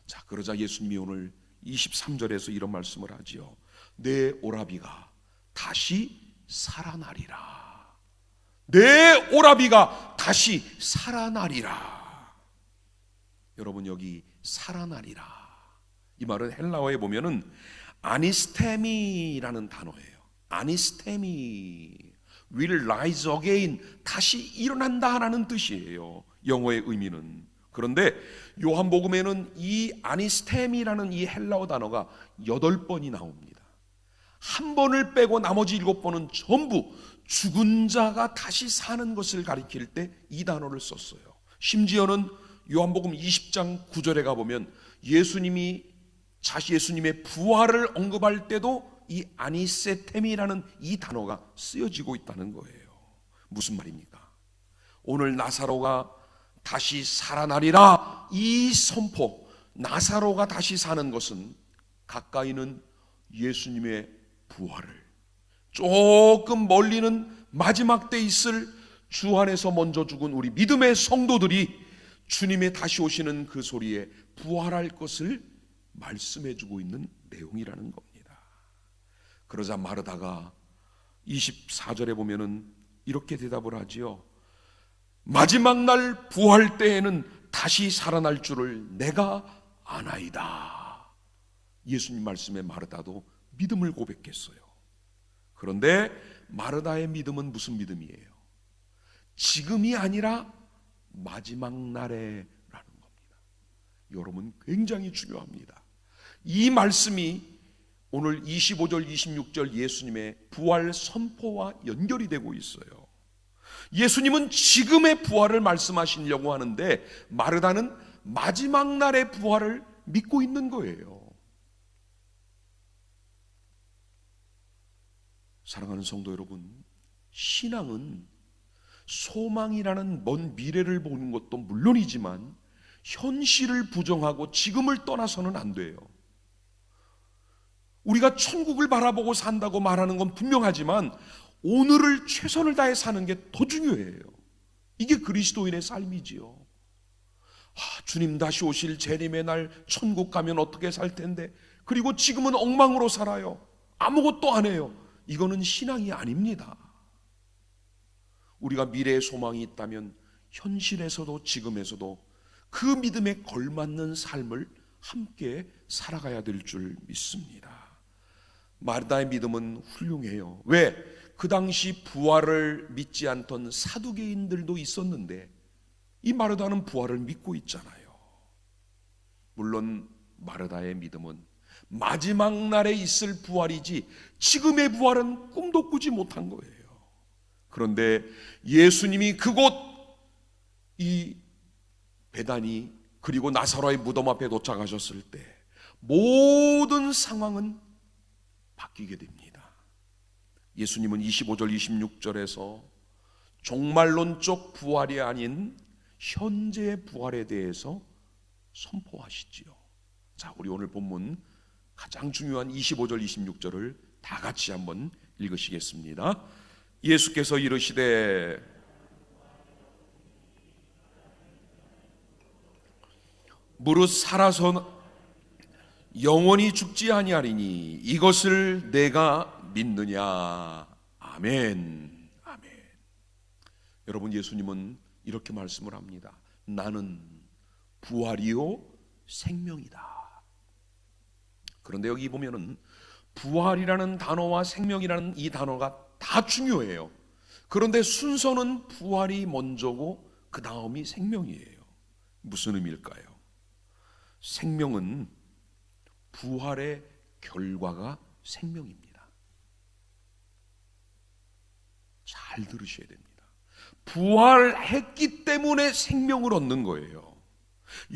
자, 그러자 예수님이 오늘 23절에서 이런 말씀을 하지요. 내 오라비가 다시 살아나리라. 내 오라비가 다시 살아나리라. 여러분, 여기 살아나리라, 이 말은 헬라어에 보면은 아니스테미라는 단어예요. 아니스테미, will rise again, 다시 일어난다라는 뜻이에요. 영어의 의미는. 그런데 요한복음에는 이 아니스테미라는 이 헬라어 단어가 8번이 나옵니다. 한 번을 빼고 나머지 7번은 전부 죽은 자가 다시 사는 것을 가리킬 때 이 단어를 썼어요. 심지어는 요한복음 20장 9절에 가보면 예수님의 부활을 언급할 때도 이 아니세템이라는 이 단어가 쓰여지고 있다는 거예요. 무슨 말입니까? 오늘 나사로가 다시 살아나리라, 이 선포, 나사로가 다시 사는 것은 가까이는 예수님의 부활을, 조금 멀리는 마지막 때 있을 주 안에서 먼저 죽은 우리 믿음의 성도들이 주님의 다시 오시는 그 소리에 부활할 것을 말씀해주고 있는 내용이라는 겁니다. 그러자 마르다가 24절에 보면은 이렇게 대답을 하지요. 마지막 날 부활 때에는 다시 살아날 줄을 내가 아나이다. 예수님 말씀에 마르다도 믿음을 고백했어요. 그런데 마르다의 믿음은 무슨 믿음이에요? 지금이 아니라 마지막 날에라는 겁니다. 여러분, 굉장히 중요합니다. 이 말씀이 오늘 25절 26절 예수님의 부활 선포와 연결이 되고 있어요. 예수님은 지금의 부활을 말씀하시려고 하는데 마르다는 마지막 날의 부활을 믿고 있는 거예요. 사랑하는 성도 여러분, 신앙은 소망이라는 먼 미래를 보는 것도 물론이지만 현실을 부정하고 지금을 떠나서는 안 돼요. 우리가 천국을 바라보고 산다고 말하는 건 분명하지만 오늘을 최선을 다해 사는 게 더 중요해요. 이게 그리스도인의 삶이지요. 주님 다시 오실 재림의 날 천국 가면 어떻게 살 텐데, 그리고 지금은 엉망으로 살아요. 아무것도 안 해요. 이거는 신앙이 아닙니다. 우리가 미래의 소망이 있다면 현실에서도 지금에서도 그 믿음에 걸맞는 삶을 함께 살아가야 될 줄 믿습니다. 마르다의 믿음은 훌륭해요. 왜? 그 당시 부활을 믿지 않던 사두개인들도 있었는데 이 마르다는 부활을 믿고 있잖아요. 물론 마르다의 믿음은 마지막 날에 있을 부활이지 지금의 부활은 꿈도 꾸지 못한 거예요. 그런데 예수님이 그곳 이 베다니 그리고 나사로의 무덤 앞에 도착하셨을 때 모든 상황은 바뀌게 됩니다. 예수님은 25절 26절에서 종말론적 부활이 아닌 현재의 부활에 대해서 선포하시지요. 자, 우리 오늘 본문 가장 중요한 25절 26절을 다 같이 한번 읽으시겠습니다. 예수께서 이르시되 무릇 살아서 영원히 죽지 아니하리니 이것을 내가 믿느냐. 아멘. 아멘. 여러분, 예수님은 이렇게 말씀을 합니다. 나는 부활이요 생명이다. 그런데 여기 보면은 부활이라는 단어와 생명이라는 이 단어가 다 중요해요. 그런데 순서는 부활이 먼저고 그 다음이 생명이에요. 무슨 의미일까요? 생명은 부활의 결과가 생명입니다. 잘 들으셔야 됩니다. 부활했기 때문에 생명을 얻는 거예요.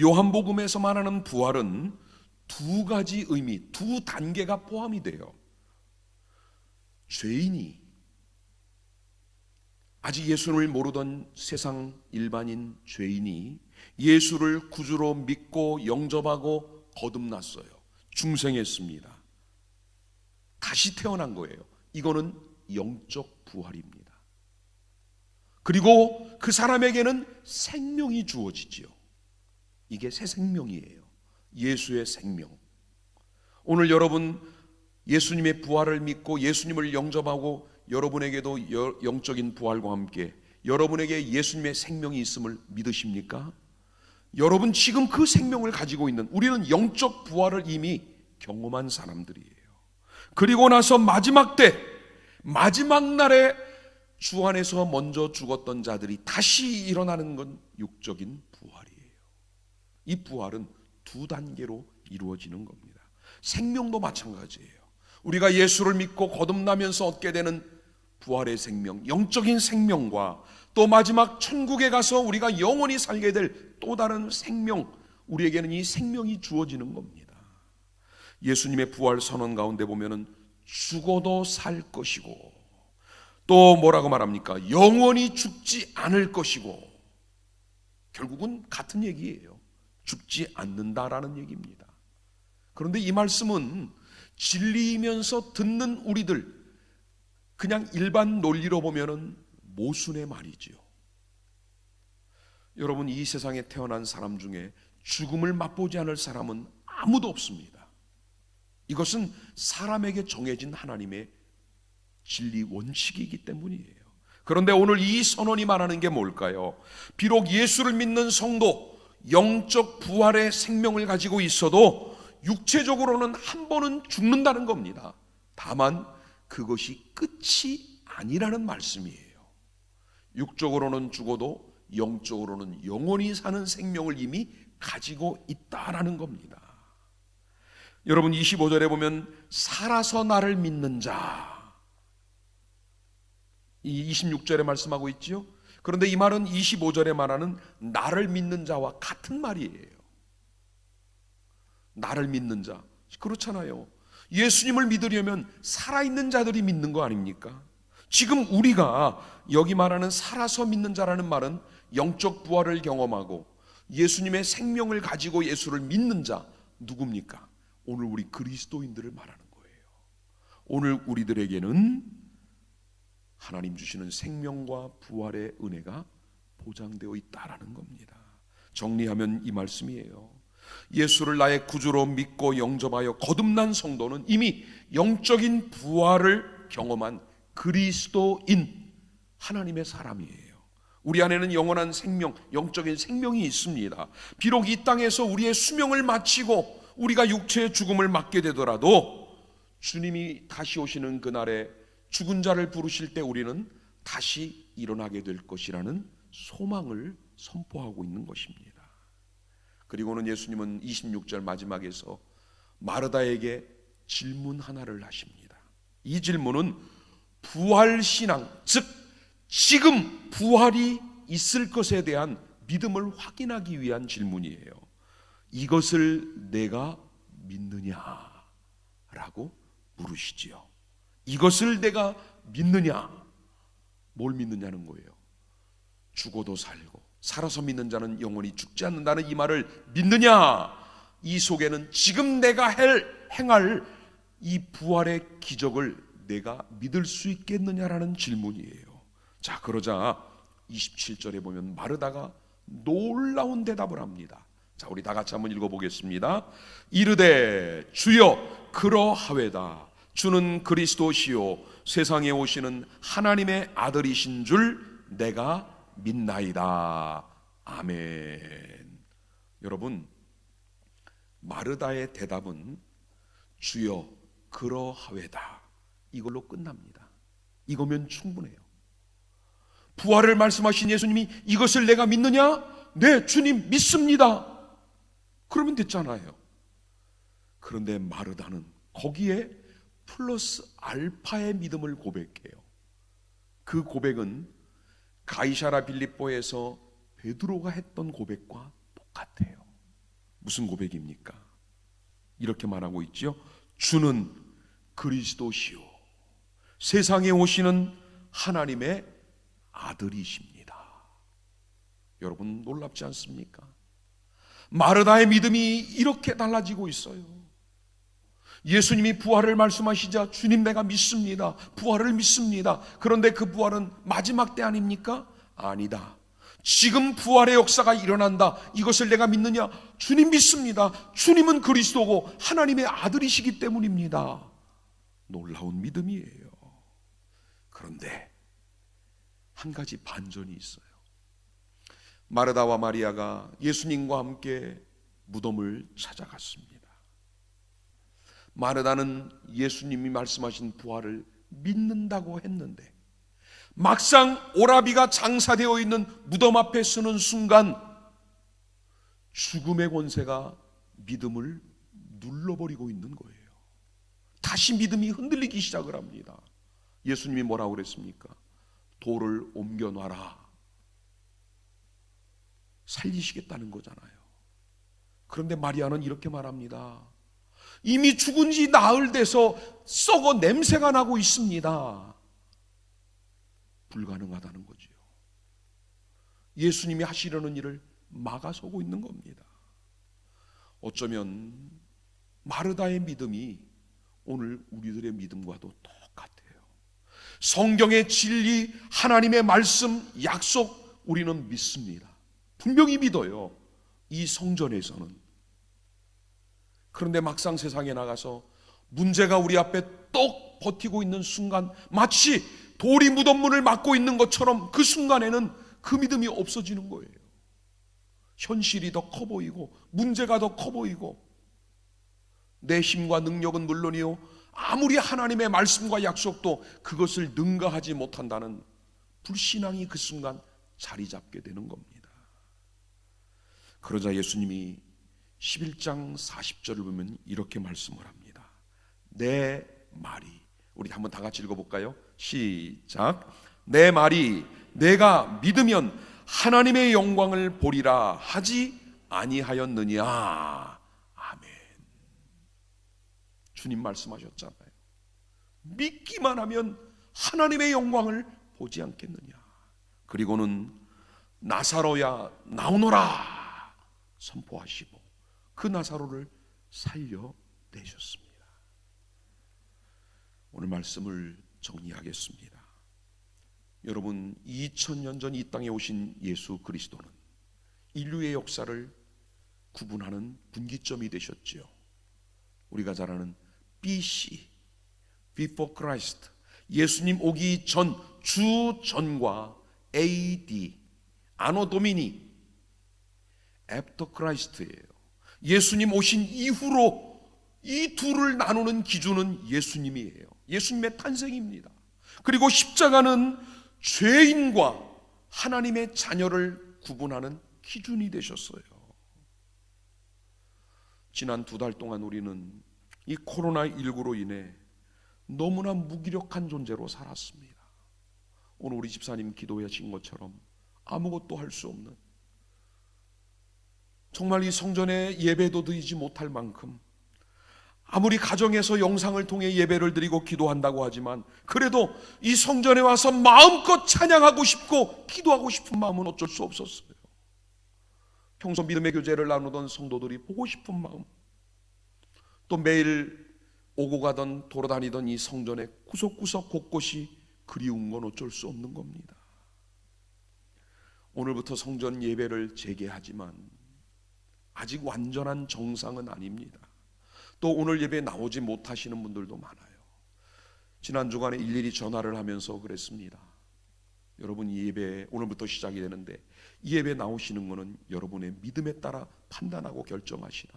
요한복음에서 말하는 부활은 두 가지 의미, 두 단계가 포함이 돼요. 죄인이 아직 예수를 모르던 세상 일반인 죄인이 예수를 구주로 믿고 영접하고 거듭났어요. 중생했습니다. 다시 태어난 거예요. 이거는 영적 부활입니다. 그리고 그 사람에게는 생명이 주어지지요. 이게 새 생명이에요. 예수의 생명. 오늘 여러분 예수님의 부활을 믿고 예수님을 영접하고 여러분에게도 영적인 부활과 함께 여러분에게 예수님의 생명이 있음을 믿으십니까? 여러분 지금 그 생명을 가지고 있는, 우리는 영적 부활을 이미 경험한 사람들이에요. 그리고 나서 마지막 때, 마지막 날에 주 안에서 먼저 죽었던 자들이 다시 일어나는 건 육적인 부활이에요. 이 부활은 두 단계로 이루어지는 겁니다. 생명도 마찬가지예요. 우리가 예수를 믿고 거듭나면서 얻게 되는 부활의 생명, 영적인 생명과 또 마지막 천국에 가서 우리가 영원히 살게 될 또 다른 생명, 우리에게는 이 생명이 주어지는 겁니다. 예수님의 부활 선언 가운데 보면은 죽어도 살 것이고 또 뭐라고 말합니까? 영원히 죽지 않을 것이고, 결국은 같은 얘기예요. 죽지 않는다라는 얘기입니다. 그런데 이 말씀은 진리이면서 듣는 우리들, 그냥 일반 논리로 보면은 모순의 말이지요. 여러분, 이 세상에 태어난 사람 중에 죽음을 맛보지 않을 사람은 아무도 없습니다. 이것은 사람에게 정해진 하나님의 진리 원칙이기 때문이에요. 그런데 오늘 이 선언이 말하는 게 뭘까요? 비록 예수를 믿는 성도, 영적 부활의 생명을 가지고 있어도 육체적으로는 한 번은 죽는다는 겁니다. 다만 그것이 끝이 아니라는 말씀이에요. 육적으로는 죽어도 영적으로는 영원히 사는 생명을 이미 가지고 있다라는 겁니다. 여러분, 25절에 보면 살아서 나를 믿는 자, 이 26절에 말씀하고 있죠. 그런데 이 말은 25절에 말하는 나를 믿는 자와 같은 말이에요. 나를 믿는 자, 그렇잖아요. 예수님을 믿으려면 살아있는 자들이 믿는 거 아닙니까? 지금 우리가 여기 말하는 살아서 믿는 자라는 말은 영적 부활을 경험하고 예수님의 생명을 가지고 예수를 믿는 자, 누굽니까? 오늘 우리 그리스도인들을 말하는 거예요. 오늘 우리들에게는 하나님 주시는 생명과 부활의 은혜가 보장되어 있다라는 겁니다. 정리하면 이 말씀이에요. 예수를 나의 구주로 믿고 영접하여 거듭난 성도는 이미 영적인 부활을 경험한 그리스도인, 하나님의 사람이에요. 우리 안에는 영원한 생명, 영적인 생명이 있습니다. 비록 이 땅에서 우리의 수명을 마치고 우리가 육체의 죽음을 맞게 되더라도 주님이 다시 오시는 그날에 죽은 자를 부르실 때 우리는 다시 일어나게 될 것이라는 소망을 선포하고 있는 것입니다. 그리고는 예수님은 26절 마지막에서 마르다에게 질문 하나를 하십니다. 이 질문은 부활신앙, 즉 지금 부활이 있을 것에 대한 믿음을 확인하기 위한 질문이에요. 이것을 내가 믿느냐라고 물으시지요. 이것을 내가 믿느냐? 뭘 믿느냐는 거예요. 죽어도 살고 살아서 믿는 자는 영원히 죽지 않는다는 이 말을 믿느냐? 이 속에는 지금 내가 행할 이 부활의 기적을 내가 믿을 수 있겠느냐라는 질문이에요. 자, 그러자 27절에 보면 마르다가 놀라운 대답을 합니다. 자, 우리 다 같이 한번 읽어보겠습니다. 이르되 주여 그러하외다. 주는 그리스도시요 세상에 오시는 하나님의 아들이신 줄 내가 믿나이다. 아멘. 여러분, 마르다의 대답은 주여 그러하외다, 이걸로 끝납니다. 이거면 충분해요. 부활을 말씀하신 예수님이 이것을 내가 믿느냐? 네, 주님 믿습니다. 그러면 됐잖아요. 그런데 마르다는 거기에 플러스 알파의 믿음을 고백해요. 그 고백은 가이사랴 빌립보에서 베드로가 했던 고백과 똑같아요. 무슨 고백입니까? 이렇게 말하고 있죠. 주는 그리스도시요 세상에 오시는 하나님의 아들이십니다. 여러분, 놀랍지 않습니까? 마르다의 믿음이 이렇게 달라지고 있어요. 예수님이 부활을 말씀하시자 주님 내가 믿습니다. 부활을 믿습니다. 그런데 그 부활은 마지막 때 아닙니까? 아니다. 지금 부활의 역사가 일어난다. 이것을 내가 믿느냐? 주님 믿습니다. 주님은 그리스도고 하나님의 아들이시기 때문입니다. 놀라운 믿음이에요. 그런데 한 가지 반전이 있어요. 마르다와 마리아가 예수님과 함께 무덤을 찾아갔습니다. 마르다는 예수님이 말씀하신 부활을 믿는다고 했는데 막상 오라비가 장사되어 있는 무덤 앞에 서는 순간 죽음의 권세가 믿음을 눌러버리고 있는 거예요. 다시 믿음이 흔들리기 시작을 합니다. 예수님이 뭐라고 그랬습니까? 돌을 옮겨놔라. 살리시겠다는 거잖아요. 그런데 마리아는 이렇게 말합니다. 이미 죽은 지 나흘 돼서 썩어 냄새가 나고 있습니다. 불가능하다는 거지요. 예수님이 하시려는 일을 막아서고 있는 겁니다. 어쩌면 마르다의 믿음이 오늘 우리들의 믿음과도 똑같아요. 성경의 진리, 하나님의 말씀, 약속 우리는 믿습니다. 분명히 믿어요. 이 성전에서는. 그런데 막상 세상에 나가서 문제가 우리 앞에 똑 버티고 있는 순간 마치 돌이 무덤문을 막고 있는 것처럼 그 순간에는 그 믿음이 없어지는 거예요. 현실이 더 커 보이고 문제가 더 커 보이고 내 힘과 능력은 물론이요 아무리 하나님의 말씀과 약속도 그것을 능가하지 못한다는 불신앙이 그 순간 자리 잡게 되는 겁니다. 그러자 예수님이 11장 40절을 보면 이렇게 말씀을 합니다. 내 말이, 우리 한번 다 같이 읽어볼까요? 시작. 내 말이 내가 믿으면 하나님의 영광을 보리라 하지 아니하였느냐. 아멘. 주님 말씀하셨잖아요. 믿기만 하면 하나님의 영광을 보지 않겠느냐. 그리고는 나사로야 나오너라 선포하시고 그 나사로를 살려내셨습니다. 오늘 말씀을 정리하겠습니다. 여러분, 2000년 전 이 땅에 오신 예수 그리스도는 인류의 역사를 구분하는 분기점이 되셨지요. 우리가 잘 아는 BC, Before Christ, 예수님 오기 전, 주 전과 AD, 아노 도미니, After Christ예요. 예수님 오신 이후로 이 둘을 나누는 기준은 예수님이에요. 예수님의 탄생입니다. 그리고 십자가는 죄인과 하나님의 자녀를 구분하는 기준이 되셨어요. 지난 2달 동안 우리는 이 코로나19로 인해 너무나 무기력한 존재로 살았습니다. 오늘 우리 집사님 기도하신 것처럼 아무것도 할 수 없는, 정말 이 성전에 예배도 드리지 못할 만큼, 아무리 가정에서 영상을 통해 예배를 드리고 기도한다고 하지만 그래도 이 성전에 와서 마음껏 찬양하고 싶고 기도하고 싶은 마음은 어쩔 수 없었어요. 평소 믿음의 교제를 나누던 성도들이 보고 싶은 마음, 또 매일 오고 가던 돌아다니던 이 성전의 구석구석 곳곳이 그리운 건 어쩔 수 없는 겁니다. 오늘부터 성전 예배를 재개하지만 아직 완전한 정상은 아닙니다. 또 오늘 예배에 나오지 못하시는 분들도 많아요. 지난 주간에 일일이 전화를 하면서 그랬습니다. 여러분, 이 예배 오늘부터 시작이 되는데 이 예배 나오시는 것은 여러분의 믿음에 따라 판단하고 결정하시라.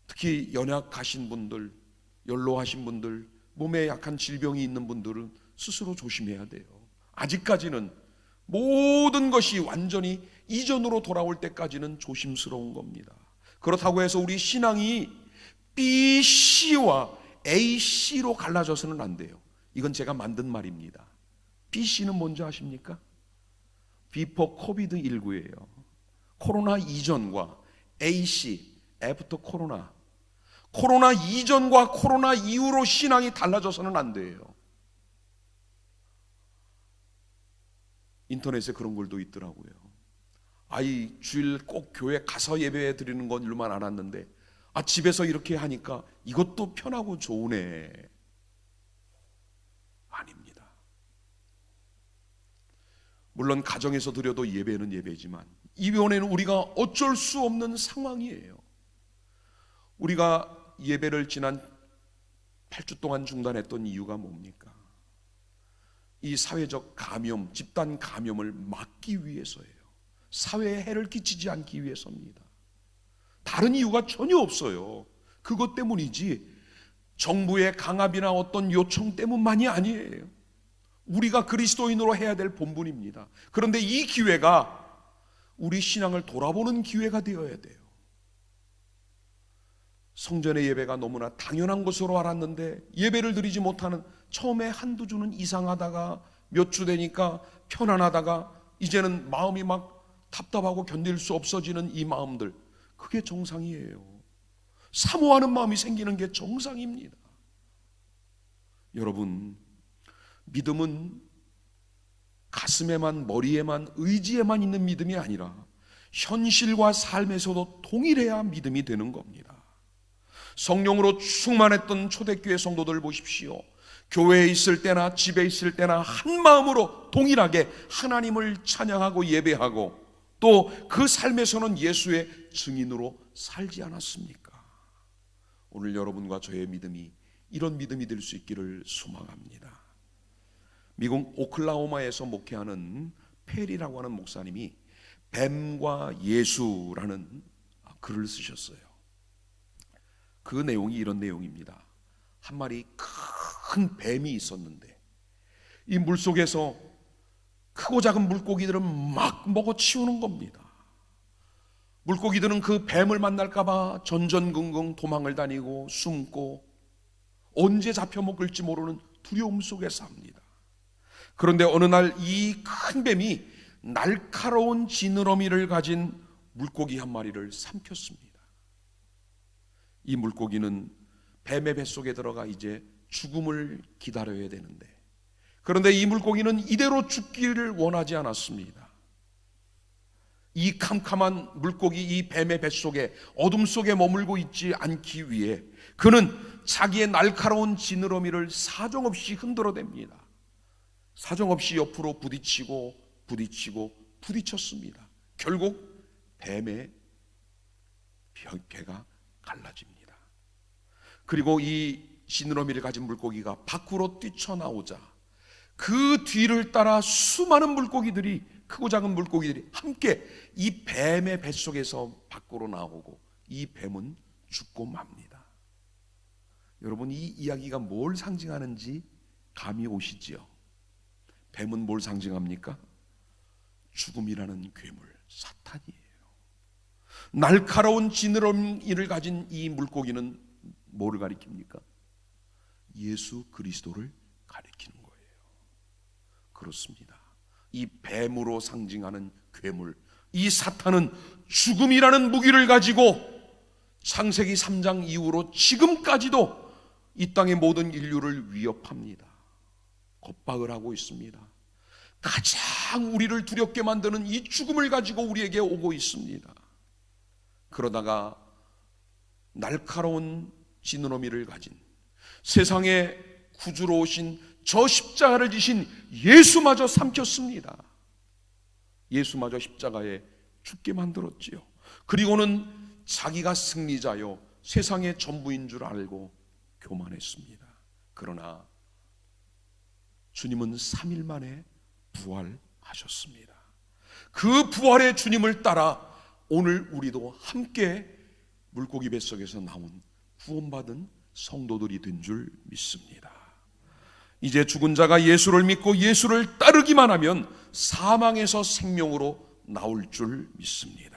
특히 연약하신 분들, 연로하신 분들, 몸에 약한 질병이 있는 분들은 스스로 조심해야 돼요. 아직까지는 모든 것이 완전히 이전으로 돌아올 때까지는 조심스러운 겁니다. 그렇다고 해서 우리 신앙이 BC와 AC로 갈라져서는 안 돼요. 이건 제가 만든 말입니다. BC는 뭔지 아십니까? Before COVID-19예요. 코로나 이전과 AC, After 코로나. 코로나 이전과 코로나 이후로 신앙이 달라져서는 안 돼요. 인터넷에 그런 글도 있더라고요. 아이 주일 꼭 교회 가서 예배 드리는 건로만 알았는데 집에서 이렇게 하니까 이것도 편하고 좋으네. 아닙니다. 물론 가정에서 드려도 예배는 예배지만 이번에는 우리가 어쩔 수 없는 상황이에요. 우리가 예배를 지난 8주 동안 중단했던 이유가 뭡니까? 이 사회적 감염, 집단 감염을 막기 위해서예요. 사회에 해를 끼치지 않기 위해서입니다. 다른 이유가 전혀 없어요. 그것 때문이지 정부의 강압이나 어떤 요청 때문만이 아니에요. 우리가 그리스도인으로 해야 될 본분입니다. 그런데 이 기회가 우리 신앙을 돌아보는 기회가 되어야 돼요. 성전의 예배가 너무나 당연한 것으로 알았는데 예배를 드리지 못하는, 처음에 한두 주는 이상하다가 몇 주 되니까 편안하다가 이제는 마음이 막 답답하고 견딜 수 없어지는 이 마음들, 그게 정상이에요. 사모하는 마음이 생기는 게 정상입니다. 여러분, 믿음은 가슴에만, 머리에만, 의지에만 있는 믿음이 아니라 현실과 삶에서도 동일해야 믿음이 되는 겁니다. 성령으로 충만했던 초대교회 성도들 보십시오. 교회에 있을 때나 집에 있을 때나 한 마음으로 동일하게 하나님을 찬양하고 예배하고 또 그 삶에서는 예수의 증인으로 살지 않았습니까? 오늘 여러분과 저의 믿음이 이런 믿음이 될 수 있기를 소망합니다. 미국 오클라호마에서 목회하는 페리라고 하는 목사님이 뱀과 예수라는 글을 쓰셨어요. 그 내용이 이런 내용입니다. 한 마리 큰 뱀이 있었는데 이 물속에서 크고 작은 물고기들은 막 먹어치우는 겁니다. 물고기들은 그 뱀을 만날까봐 전전긍긍 도망을 다니고 숨고 언제 잡혀먹을지 모르는 두려움 속에 삽니다. 그런데 어느 날 이 큰 뱀이 날카로운 지느러미를 가진 물고기 한 마리를 삼켰습니다. 이 물고기는 뱀의 뱃속에 들어가 이제 죽음을 기다려야 되는데, 그런데 이 물고기는 이대로 죽기를 원하지 않았습니다. 이 캄캄한 물고기, 이 뱀의 뱃속에 어둠 속에 머물고 있지 않기 위해 그는 자기의 날카로운 지느러미를 사정없이 흔들어댑니다. 사정없이 옆으로 부딪혔습니다. 결국 뱀의 배가 갈라집니다. 그리고 이 지느러미를 가진 물고기가 밖으로 뛰쳐나오자 그 뒤를 따라 수많은 물고기들이, 크고 작은 물고기들이 함께 이 뱀의 뱃속에서 밖으로 나오고 이 뱀은 죽고 맙니다. 여러분, 이 이야기가 뭘 상징하는지 감이 오시지요? 뱀은 뭘 상징합니까? 죽음이라는 괴물, 사탄이에요. 날카로운 지느러미를 가진 이 물고기는 뭐를 가리킵니까? 예수 그리스도를 가리키는 거예요. 그렇습니다. 이 뱀으로 상징하는 괴물, 이 사탄은 죽음이라는 무기를 가지고 창세기 3장 이후로 지금까지도 이 땅의 모든 인류를 위협합니다. 겁박을 하고 있습니다. 가장 우리를 두렵게 만드는 이 죽음을 가지고 우리에게 오고 있습니다. 그러다가 날카로운 지느러미를 가진 세상에 구주로 오신 저 십자가를 지신 예수마저 삼켰습니다. 예수마저 십자가에 죽게 만들었지요. 그리고는 자기가 승리자요 세상의 전부인 줄 알고 교만했습니다. 그러나 주님은 3일 만에 부활하셨습니다. 그 부활의 주님을 따라 오늘 우리도 함께 물고기 뱃속에서 나온 구원받은 성도들이 된 줄 믿습니다. 이제 죽은 자가 예수를 믿고 예수를 따르기만 하면 사망에서 생명으로 나올 줄 믿습니다.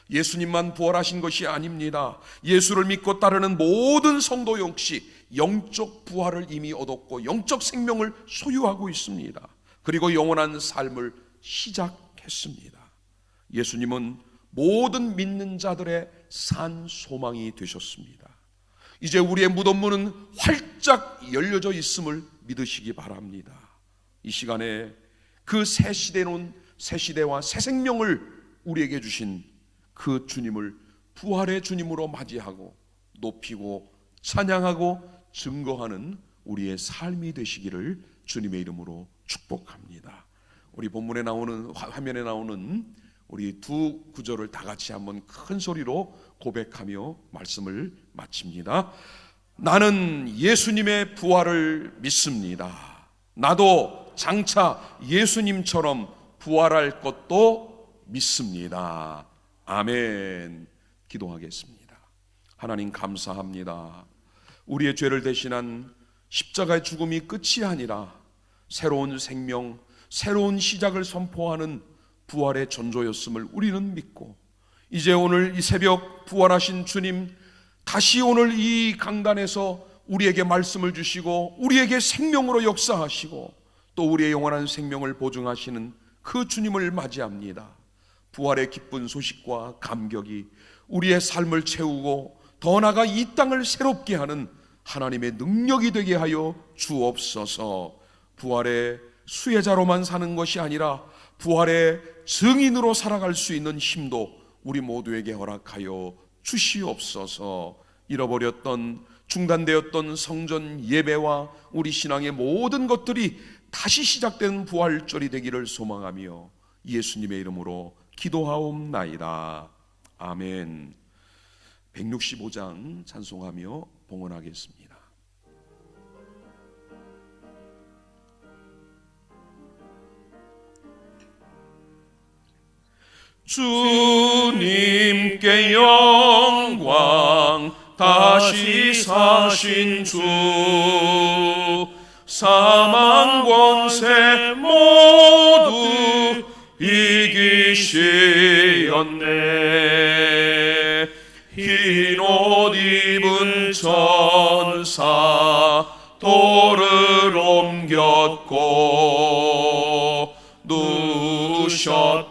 예수님만 부활하신 것이 아닙니다. 예수를 믿고 따르는 모든 성도 역시 영적 부활을 이미 얻었고 영적 생명을 소유하고 있습니다. 그리고 영원한 삶을 시작했습니다. 예수님은 모든 믿는 자들의 산 소망이 되셨습니다. 이제 우리의 무덤문은 활짝 열려져 있음을 믿으시기 바랍니다. 이 시간에 그 새 시대와 새 생명을 우리에게 주신 그 주님을 부활의 주님으로 맞이하고 높이고 찬양하고 증거하는 우리의 삶이 되시기를 주님의 이름으로 축복합니다. 우리 본문에 나오는, 화면에 나오는 우리 두 구절을 다 같이 한번 큰 소리로 고백하며 말씀을 마칩니다. 나는 예수님의 부활을 믿습니다. 나도 장차 예수님처럼 부활할 것도 믿습니다. 아멘. 기도하겠습니다. 하나님 감사합니다. 우리의 죄를 대신한 십자가의 죽음이 끝이 아니라 새로운 생명, 새로운 시작을 선포하는 부활의 전조였음을 우리는 믿고, 이제 오늘 이 새벽 부활하신 주님 다시 오늘 이 강단에서 우리에게 말씀을 주시고 우리에게 생명으로 역사하시고 또 우리의 영원한 생명을 보증하시는 그 주님을 맞이합니다. 부활의 기쁜 소식과 감격이 우리의 삶을 채우고 더 나아가 이 땅을 새롭게 하는 하나님의 능력이 되게 하여 주옵소서. 부활의 수혜자로만 사는 것이 아니라 부활의 증인으로 살아갈 수 있는 힘도 우리 모두에게 허락하여 주시옵소서. 잃어버렸던, 중단되었던 성전 예배와 우리 신앙의 모든 것들이 다시 시작되는 부활절이 되기를 소망하며 예수님의 이름으로 기도하옵나이다. 아멘. 165장 찬송하며 봉헌하겠습니다. 주님께 영광, 다시 사신 주, 사망 권세 모두 이기시었네. 흰 옷 입은 천사 돌을 옮겼고 누우셨던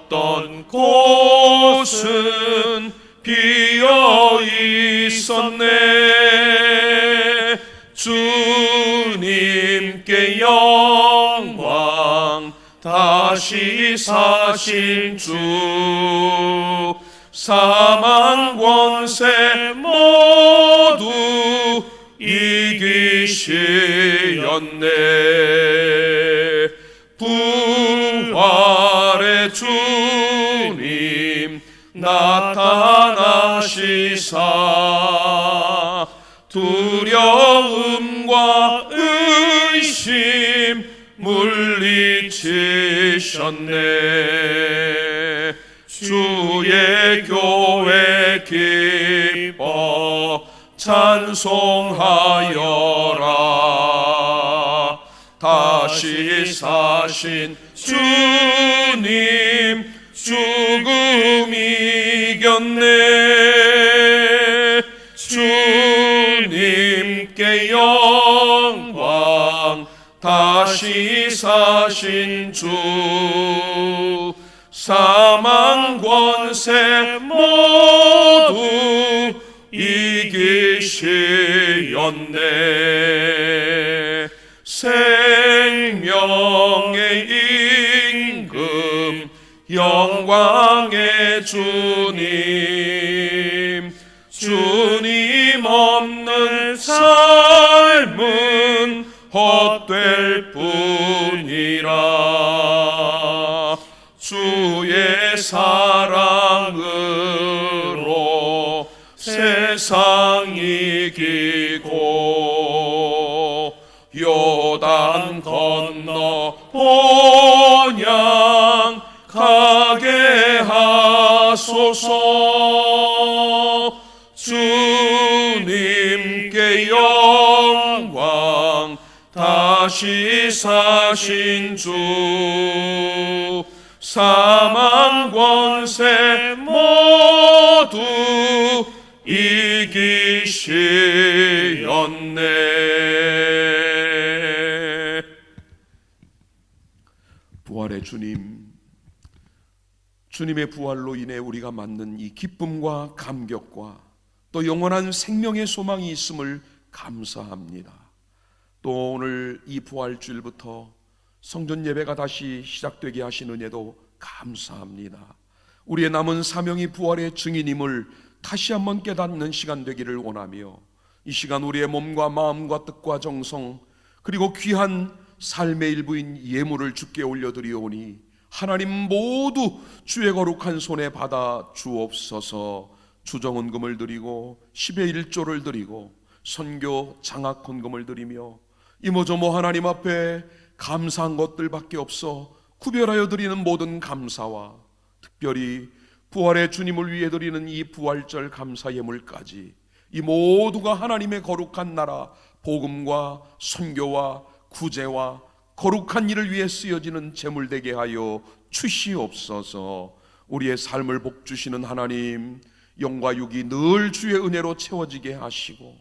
곳은 비어 있었네. 주님께 영광, 다시 사신 주, 사망 권세 모두 이기시었네. 부활의 주님 나타나시사 두려움과 의심 물리치셨네. 주의 교회 기뻐 찬송하여라. 다시 사신 주님 죽음 이겼네. 주님께 영광, 다시 사신 주, 사망 권세 모두 이기시었네. 생명의 임금, 영광의 주님, 주님 없는 삶은 헛될 뿐이라. 주의 사랑으로 세상 이기고 요단 건너 본향 가게 하소서. 주님께 영광, 다시 사신 주, 사망 권세 모두 이기시었네. 부활의 주님, 주님의 부활로 인해 우리가 맞는 이 기쁨과 감격과 또 영원한 생명의 소망이 있음을 감사합니다. 또 오늘 이 부활주일부터 성전 예배가 다시 시작되게 하신 은혜도 감사합니다. 우리의 남은 사명이 부활의 증인임을 다시 한번 깨닫는 시간 되기를 원하며, 이 시간 우리의 몸과 마음과 뜻과 정성 그리고 귀한 삶의 일부인 예물을 주께 올려드리오니 하나님 모두 주의 거룩한 손에 받아 주옵소서. 주정헌금을 드리고 10의 1조를 드리고 선교 장학 헌금을 드리며 이모저모 하나님 앞에 감사한 것들밖에 없어 구별하여 드리는 모든 감사와 특별히 부활의 주님을 위해 드리는 이 부활절 감사 예물까지 이 모두가 하나님의 거룩한 나라, 복음과 선교와 구제와 거룩한 일을 위해 쓰여지는 재물 되게 하여 주시옵소서. 우리의 삶을 복주시는 하나님, 영과 육이 늘 주의 은혜로 채워지게 하시고,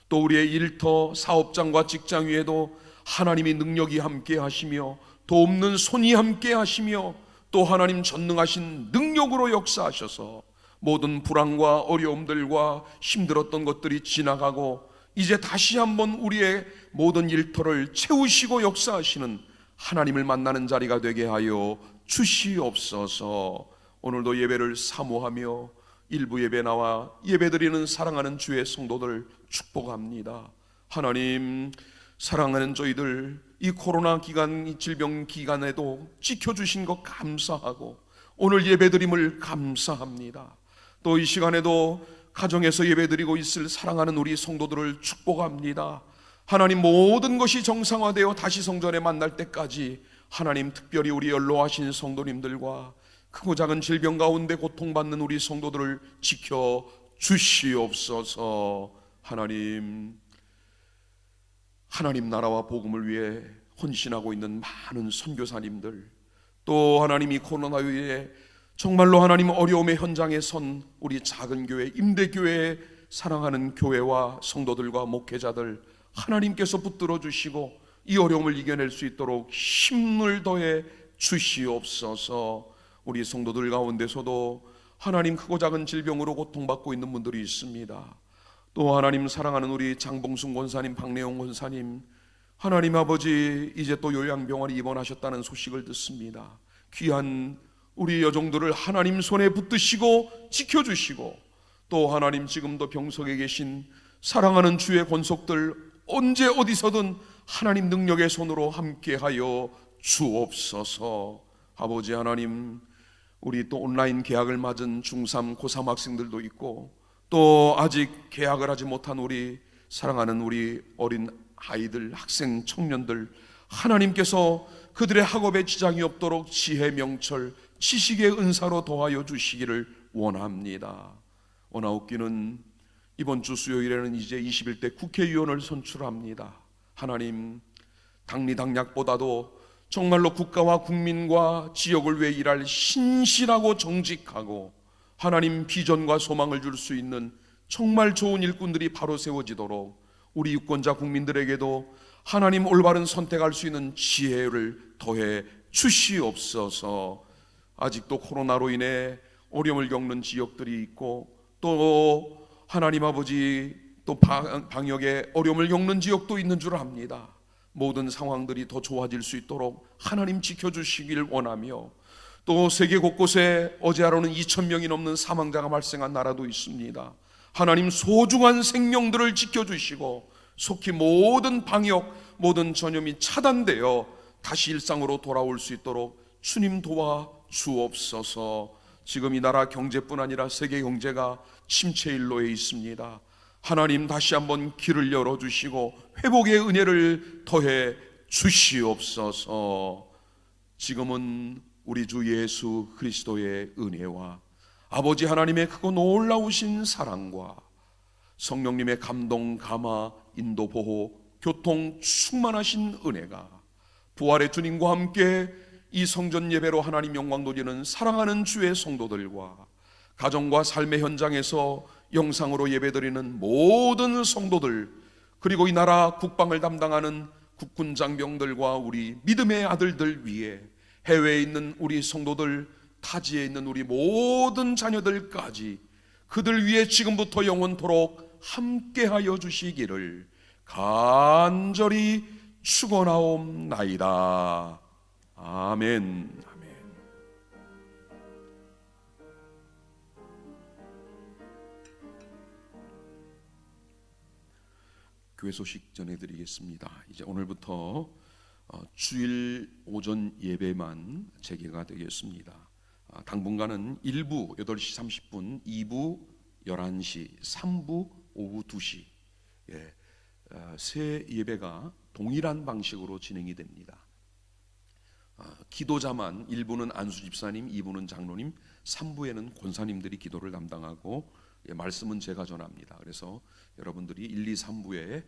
또 우리의 일터, 사업장과 직장 위에도 하나님이 능력이 함께 하시며 돕는 손이 함께 하시며, 또 하나님 전능하신 능력으로 역사하셔서 모든 불안과 어려움들과 힘들었던 것들이 지나가고 이제 다시 한번 우리의 모든 일터를 채우시고 역사하시는 하나님을 만나는 자리가 되게 하여 주시옵소서. 오늘도 예배를 사모하며 일부 예배 나와 예배드리는 사랑하는 주의 성도들 축복합니다. 하나님, 사랑하는 저희들 이 코로나 기간, 이 질병 기간에도 지켜주신 것 감사하고 오늘 예배드림을 감사합니다. 또 이 시간에도 가정에서 예배드리고 있을 사랑하는 우리 성도들을 축복합니다. 하나님, 모든 것이 정상화되어 다시 성전에 만날 때까지 하나님, 특별히 우리 연로하신 성도님들과 크고 작은 질병 가운데 고통받는 우리 성도들을 지켜 주시옵소서. 하나님 나라와 복음을 위해 헌신하고 있는 많은 선교사님들, 또 하나님 이 코로나로 인해 정말로 하나님 어려움의 현장에 선 우리 작은 교회, 임대교회의 사랑하는 교회와 성도들과 목회자들 하나님께서 붙들어 주시고 이 어려움을 이겨낼 수 있도록 힘을 더해 주시옵소서. 우리 성도들 가운데서도 하나님 크고 작은 질병으로 고통받고 있는 분들이 있습니다. 또 하나님 사랑하는 우리 장봉순 권사님, 박래용 권사님, 하나님 아버지 이제 또 요양병원에 입원하셨다는 소식을 듣습니다. 귀한 우리 여종들을 하나님 손에 붙드시고 지켜주시고, 또 하나님 지금도 병석에 계신 사랑하는 주의 권속들 언제 어디서든 하나님 능력의 손으로 함께하여 주옵소서. 아버지 하나님, 우리 또 온라인 개학을 맞은 중3, 고3 학생들도 있고, 또 아직 개학을 하지 못한 우리 사랑하는 우리 어린 아이들, 학생, 청년들, 하나님께서 그들의 학업에 지장이 없도록 지혜, 명철, 지식의 은사로 도와여 주시기를 원합니다. 원하옵기는 이번 주 수요일에는 이제 21대 국회의원을 선출합니다. 하나님, 당리당략보다도 정말로 국가와 국민과 지역을 위해 일할 신실하고 정직하고 하나님 비전과 소망을 줄 수 있는 정말 좋은 일꾼들이 바로 세워지도록 우리 유권자 국민들에게도 하나님 올바른 선택할 수 있는 지혜를 더해 주시옵소서. 아직도 코로나로 인해 어려움을 겪는 지역들이 있고, 또 하나님 아버지 또 방역에 어려움을 겪는 지역도 있는 줄 압니다. 모든 상황들이 더 좋아질 수 있도록 하나님 지켜주시길 원하며, 또 세계 곳곳에 어제 하루는 2,000명이 넘는 사망자가 발생한 나라도 있습니다. 하나님 소중한 생명들을 지켜주시고 속히 모든 방역, 모든 전염이 차단되어 다시 일상으로 돌아올 수 있도록 주님 도와 주옵소서. 지금 이 나라 경제뿐 아니라 세계 경제가 침체일로에 있습니다. 하나님 다시 한번 길을 열어주시고 회복의 은혜를 더해 주시옵소서. 지금은 우리 주 예수 그리스도의 은혜와 아버지 하나님의 크고 놀라우신 사랑과 성령님의 감동, 감화, 인도, 보호, 교통 충만하신 은혜가 부활의 주님과 함께 이 성전 예배로 하나님 영광 돌리는 사랑하는 주의 성도들과 가정과 삶의 현장에서 영상으로 예배드리는 모든 성도들, 그리고 이 나라 국방을 담당하는 국군 장병들과 우리 믿음의 아들들 위에 해외에 있는 우리 성도들, 타지에 있는 우리 모든 자녀들까지 그들 위해 지금부터 영원토록 함께하여 주시기를 간절히 축원하옵나이다. 아멘. 교회 소식 전해드리겠습니다. 이제 오늘부터 주일 오전 예배만 재개가 되겠습니다. 당분간은 1부 8시 30분, 2부 11시, 3부 오후 2시 세 예배가 동일한 방식으로 진행이 됩니다. 기도자만 1부는 안수 집사님, 2부는 장로님, 3부에는 권사님들이 기도를 담당하고 말씀은 제가 전합니다. 그래서 여러분들이 1, 2, 3부에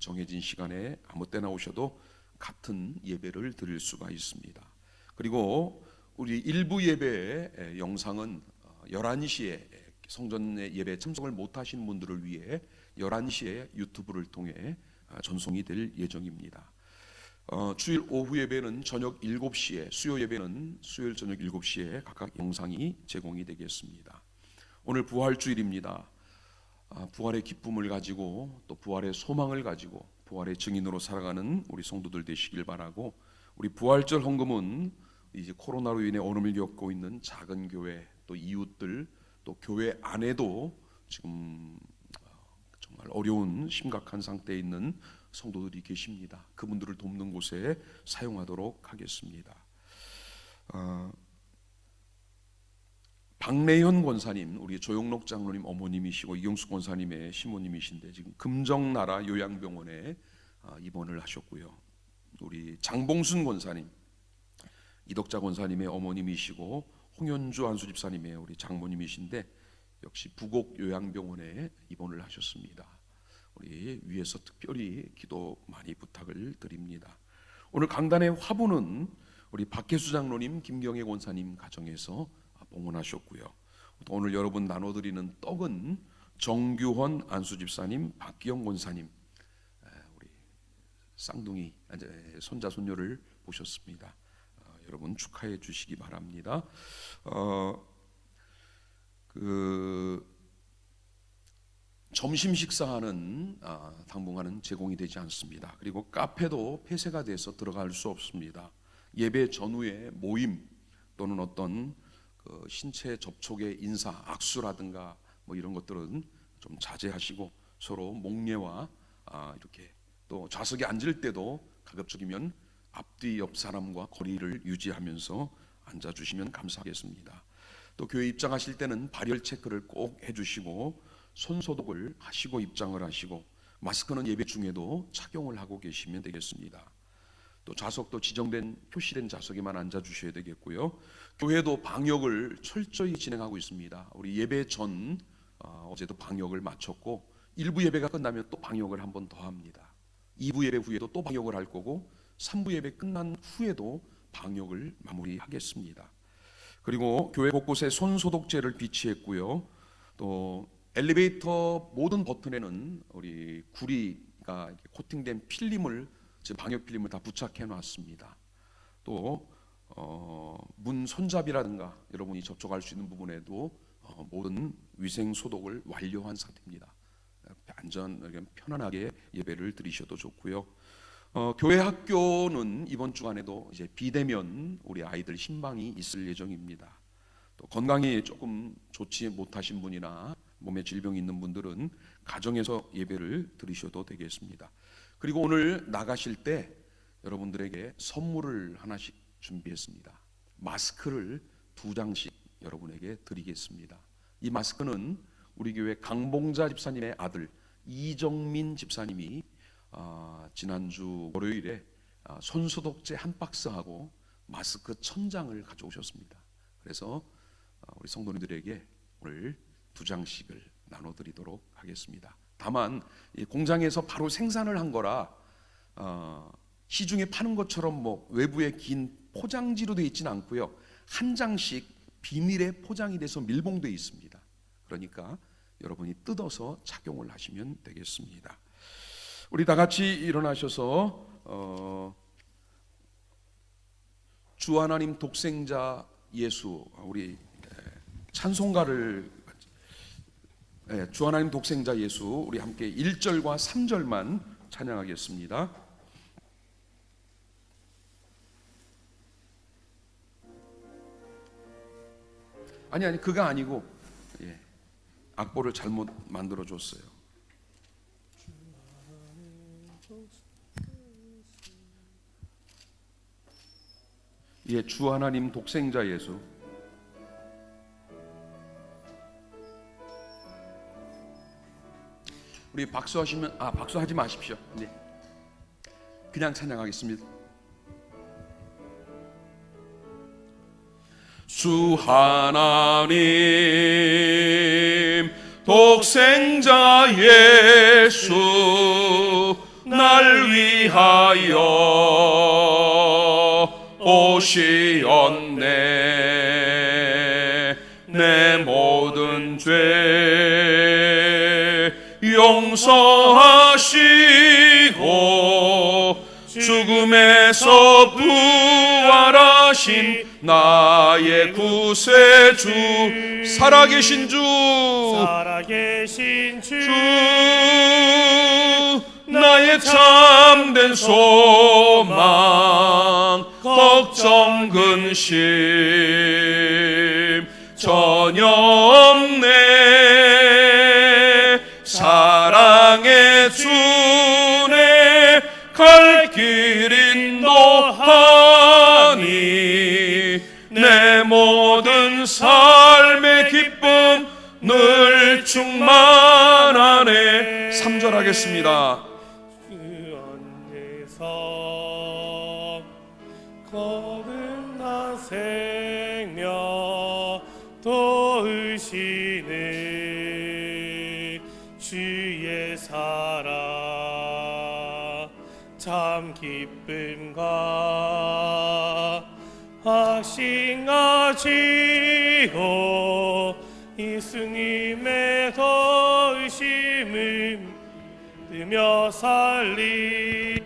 정해진 시간에 아무 때나 오셔도 같은 예배를 드릴 수가 있습니다. 그리고 우리 1부 예배 영상은 11시에 성전 예배 참석을 못하신 분들을 위해 11시에 유튜브를 통해 전송이 될 예정입니다. 주일 오후 예배는 저녁 7시에, 수요 예배는 수요일 저녁 7시에 각각 영상이 제공이 되겠습니다. 오늘 부활주일입니다. 부활의 기쁨을 가지고 또 부활의 소망을 가지고 부활의 증인으로 살아가는 우리 성도들 되시길 바라고, 우리 부활절 헌금은 이제 코로나로 인해 어려움을 겪고 있는 작은 교회 또 이웃들 또 교회 안에도 지금 정말 어려운 심각한 상태에 있는 성도들이 계십니다. 그분들을 돕는 곳에 사용하도록 하겠습니다. 박래현 권사님, 우리 조영록 장로님 어머님이시고 이경숙 권사님의 시모님이신데 지금 금정나라 요양병원에 입원을 하셨고요. 우리 장봉순 권사님, 이덕자 권사님의 어머님이시고 홍현주 안수 집사님의 우리 장모님이신데 역시 부곡 요양병원에 입원을 하셨습니다. 우리 위에서 특별히 기도 많이 부탁을 드립니다. 오늘 강단의 화분은 우리 박혜수 장로님, 김경애 권사님 가정에서 봉헌하셨고요. 또 오늘 여러분 나눠드리는 떡은 정규헌 안수 집사님, 박기영 권사님, 우리 쌍둥이 손자 손녀를 보셨습니다. 여러분 축하해 주시기 바랍니다. 점심 식사는 당분간은 제공이 되지 않습니다. 그리고 카페도 폐쇄가 돼서 들어갈 수 없습니다. 예배 전후에 모임 또는 어떤 신체 접촉의 인사, 악수라든가 뭐 이런 것들은 좀 자제하시고 서로 목례와 이렇게 또 좌석에 앉을 때도 가급적이면 앞뒤 옆 사람과 거리를 유지하면서 앉아주시면 감사하겠습니다. 또 교회 입장하실 때는 발열 체크를 꼭 해주시고 손소독을 하시고 입장을 하시고 마스크는 예배 중에도 착용을 하고 계시면 되겠습니다. 또 좌석도 지정된 표시된 좌석에만 앉아주셔야 되겠고요. 교회도 방역을 철저히 진행하고 있습니다. 우리 예배 전 어제도 방역을 마쳤고 1부 예배가 끝나면 또 방역을 한 번 더 합니다. 2부 예배 후에도 또 방역을 할 거고 3부 예배 끝난 후에도 방역을 마무리하겠습니다. 그리고 교회 곳곳에 손소독제를 비치했고요. 또 엘리베이터 모든 버튼에는 우리 구리가 코팅된 필름을, 방역 필름을 다 부착해 놨습니다. 또 문 손잡이라든가 여러분이 접촉할 수 있는 부분에도 모든 위생 소독을 완료한 상태입니다. 안전 편안하게 예배를 드리셔도 좋고요. 교회 학교는 이번 주간에도 이제 비대면 우리 아이들 신방이 있을 예정입니다. 또 건강이 조금 좋지 못하신 분이나 몸에 질병이 있는 분들은 가정에서 예배를 드리셔도 되겠습니다. 그리고 오늘 나가실 때 여러분들에게 선물을 하나씩 준비했습니다. 마스크를 2장씩 여러분에게 드리겠습니다. 이 마스크는 우리 교회 강봉자 집사님의 아들 이정민 집사님이 지난주 월요일에 손소독제 한 박스하고 마스크 1000장을 가져오셨습니다. 그래서 우리 성도님들에게 오늘 2장씩을 나눠드리도록 하겠습니다. 다만 이 공장에서 바로 생산을 한 거라 시중에 파는 것처럼 뭐 외부에 긴 포장지로 되어 있지는 않고요. 한 장씩 비닐에 포장이 돼서 밀봉되어 있습니다. 그러니까 여러분이 뜯어서 착용을 하시면 되겠습니다. 우리 다 같이 일어나셔서 주 하나님 독생자 예수, 우리 찬송가를 주 하나님 독생자 예수 우리 함께 1절과 3절만 찬양하겠습니다. 아니 그가 아니고 악보를 잘못 만들어 줬어요. 주 하나님 독생자 예수. 우리 박수하시면 박수하지 마십시오. 네. 그냥 찬양하겠습니다. 주 하나님 독생자 예수 날 위하여 오시었네. 내 모든 죄 용서하시고 죽음에서 부활하신 나의 구세주, 살아계신 주, 살아계신 주, 나의 참된 소망, 걱정 근심 전혀 없네. 사랑의 주네 갈 길 인도하니 내 모든 삶의 기쁨 늘 충만하네. 3절 하겠습니다. 그 안에서 거듭난 생명 도우시네. 주의 사랑 참 기쁨과 확신하시고 예수님의 도우심을 믿으며 살리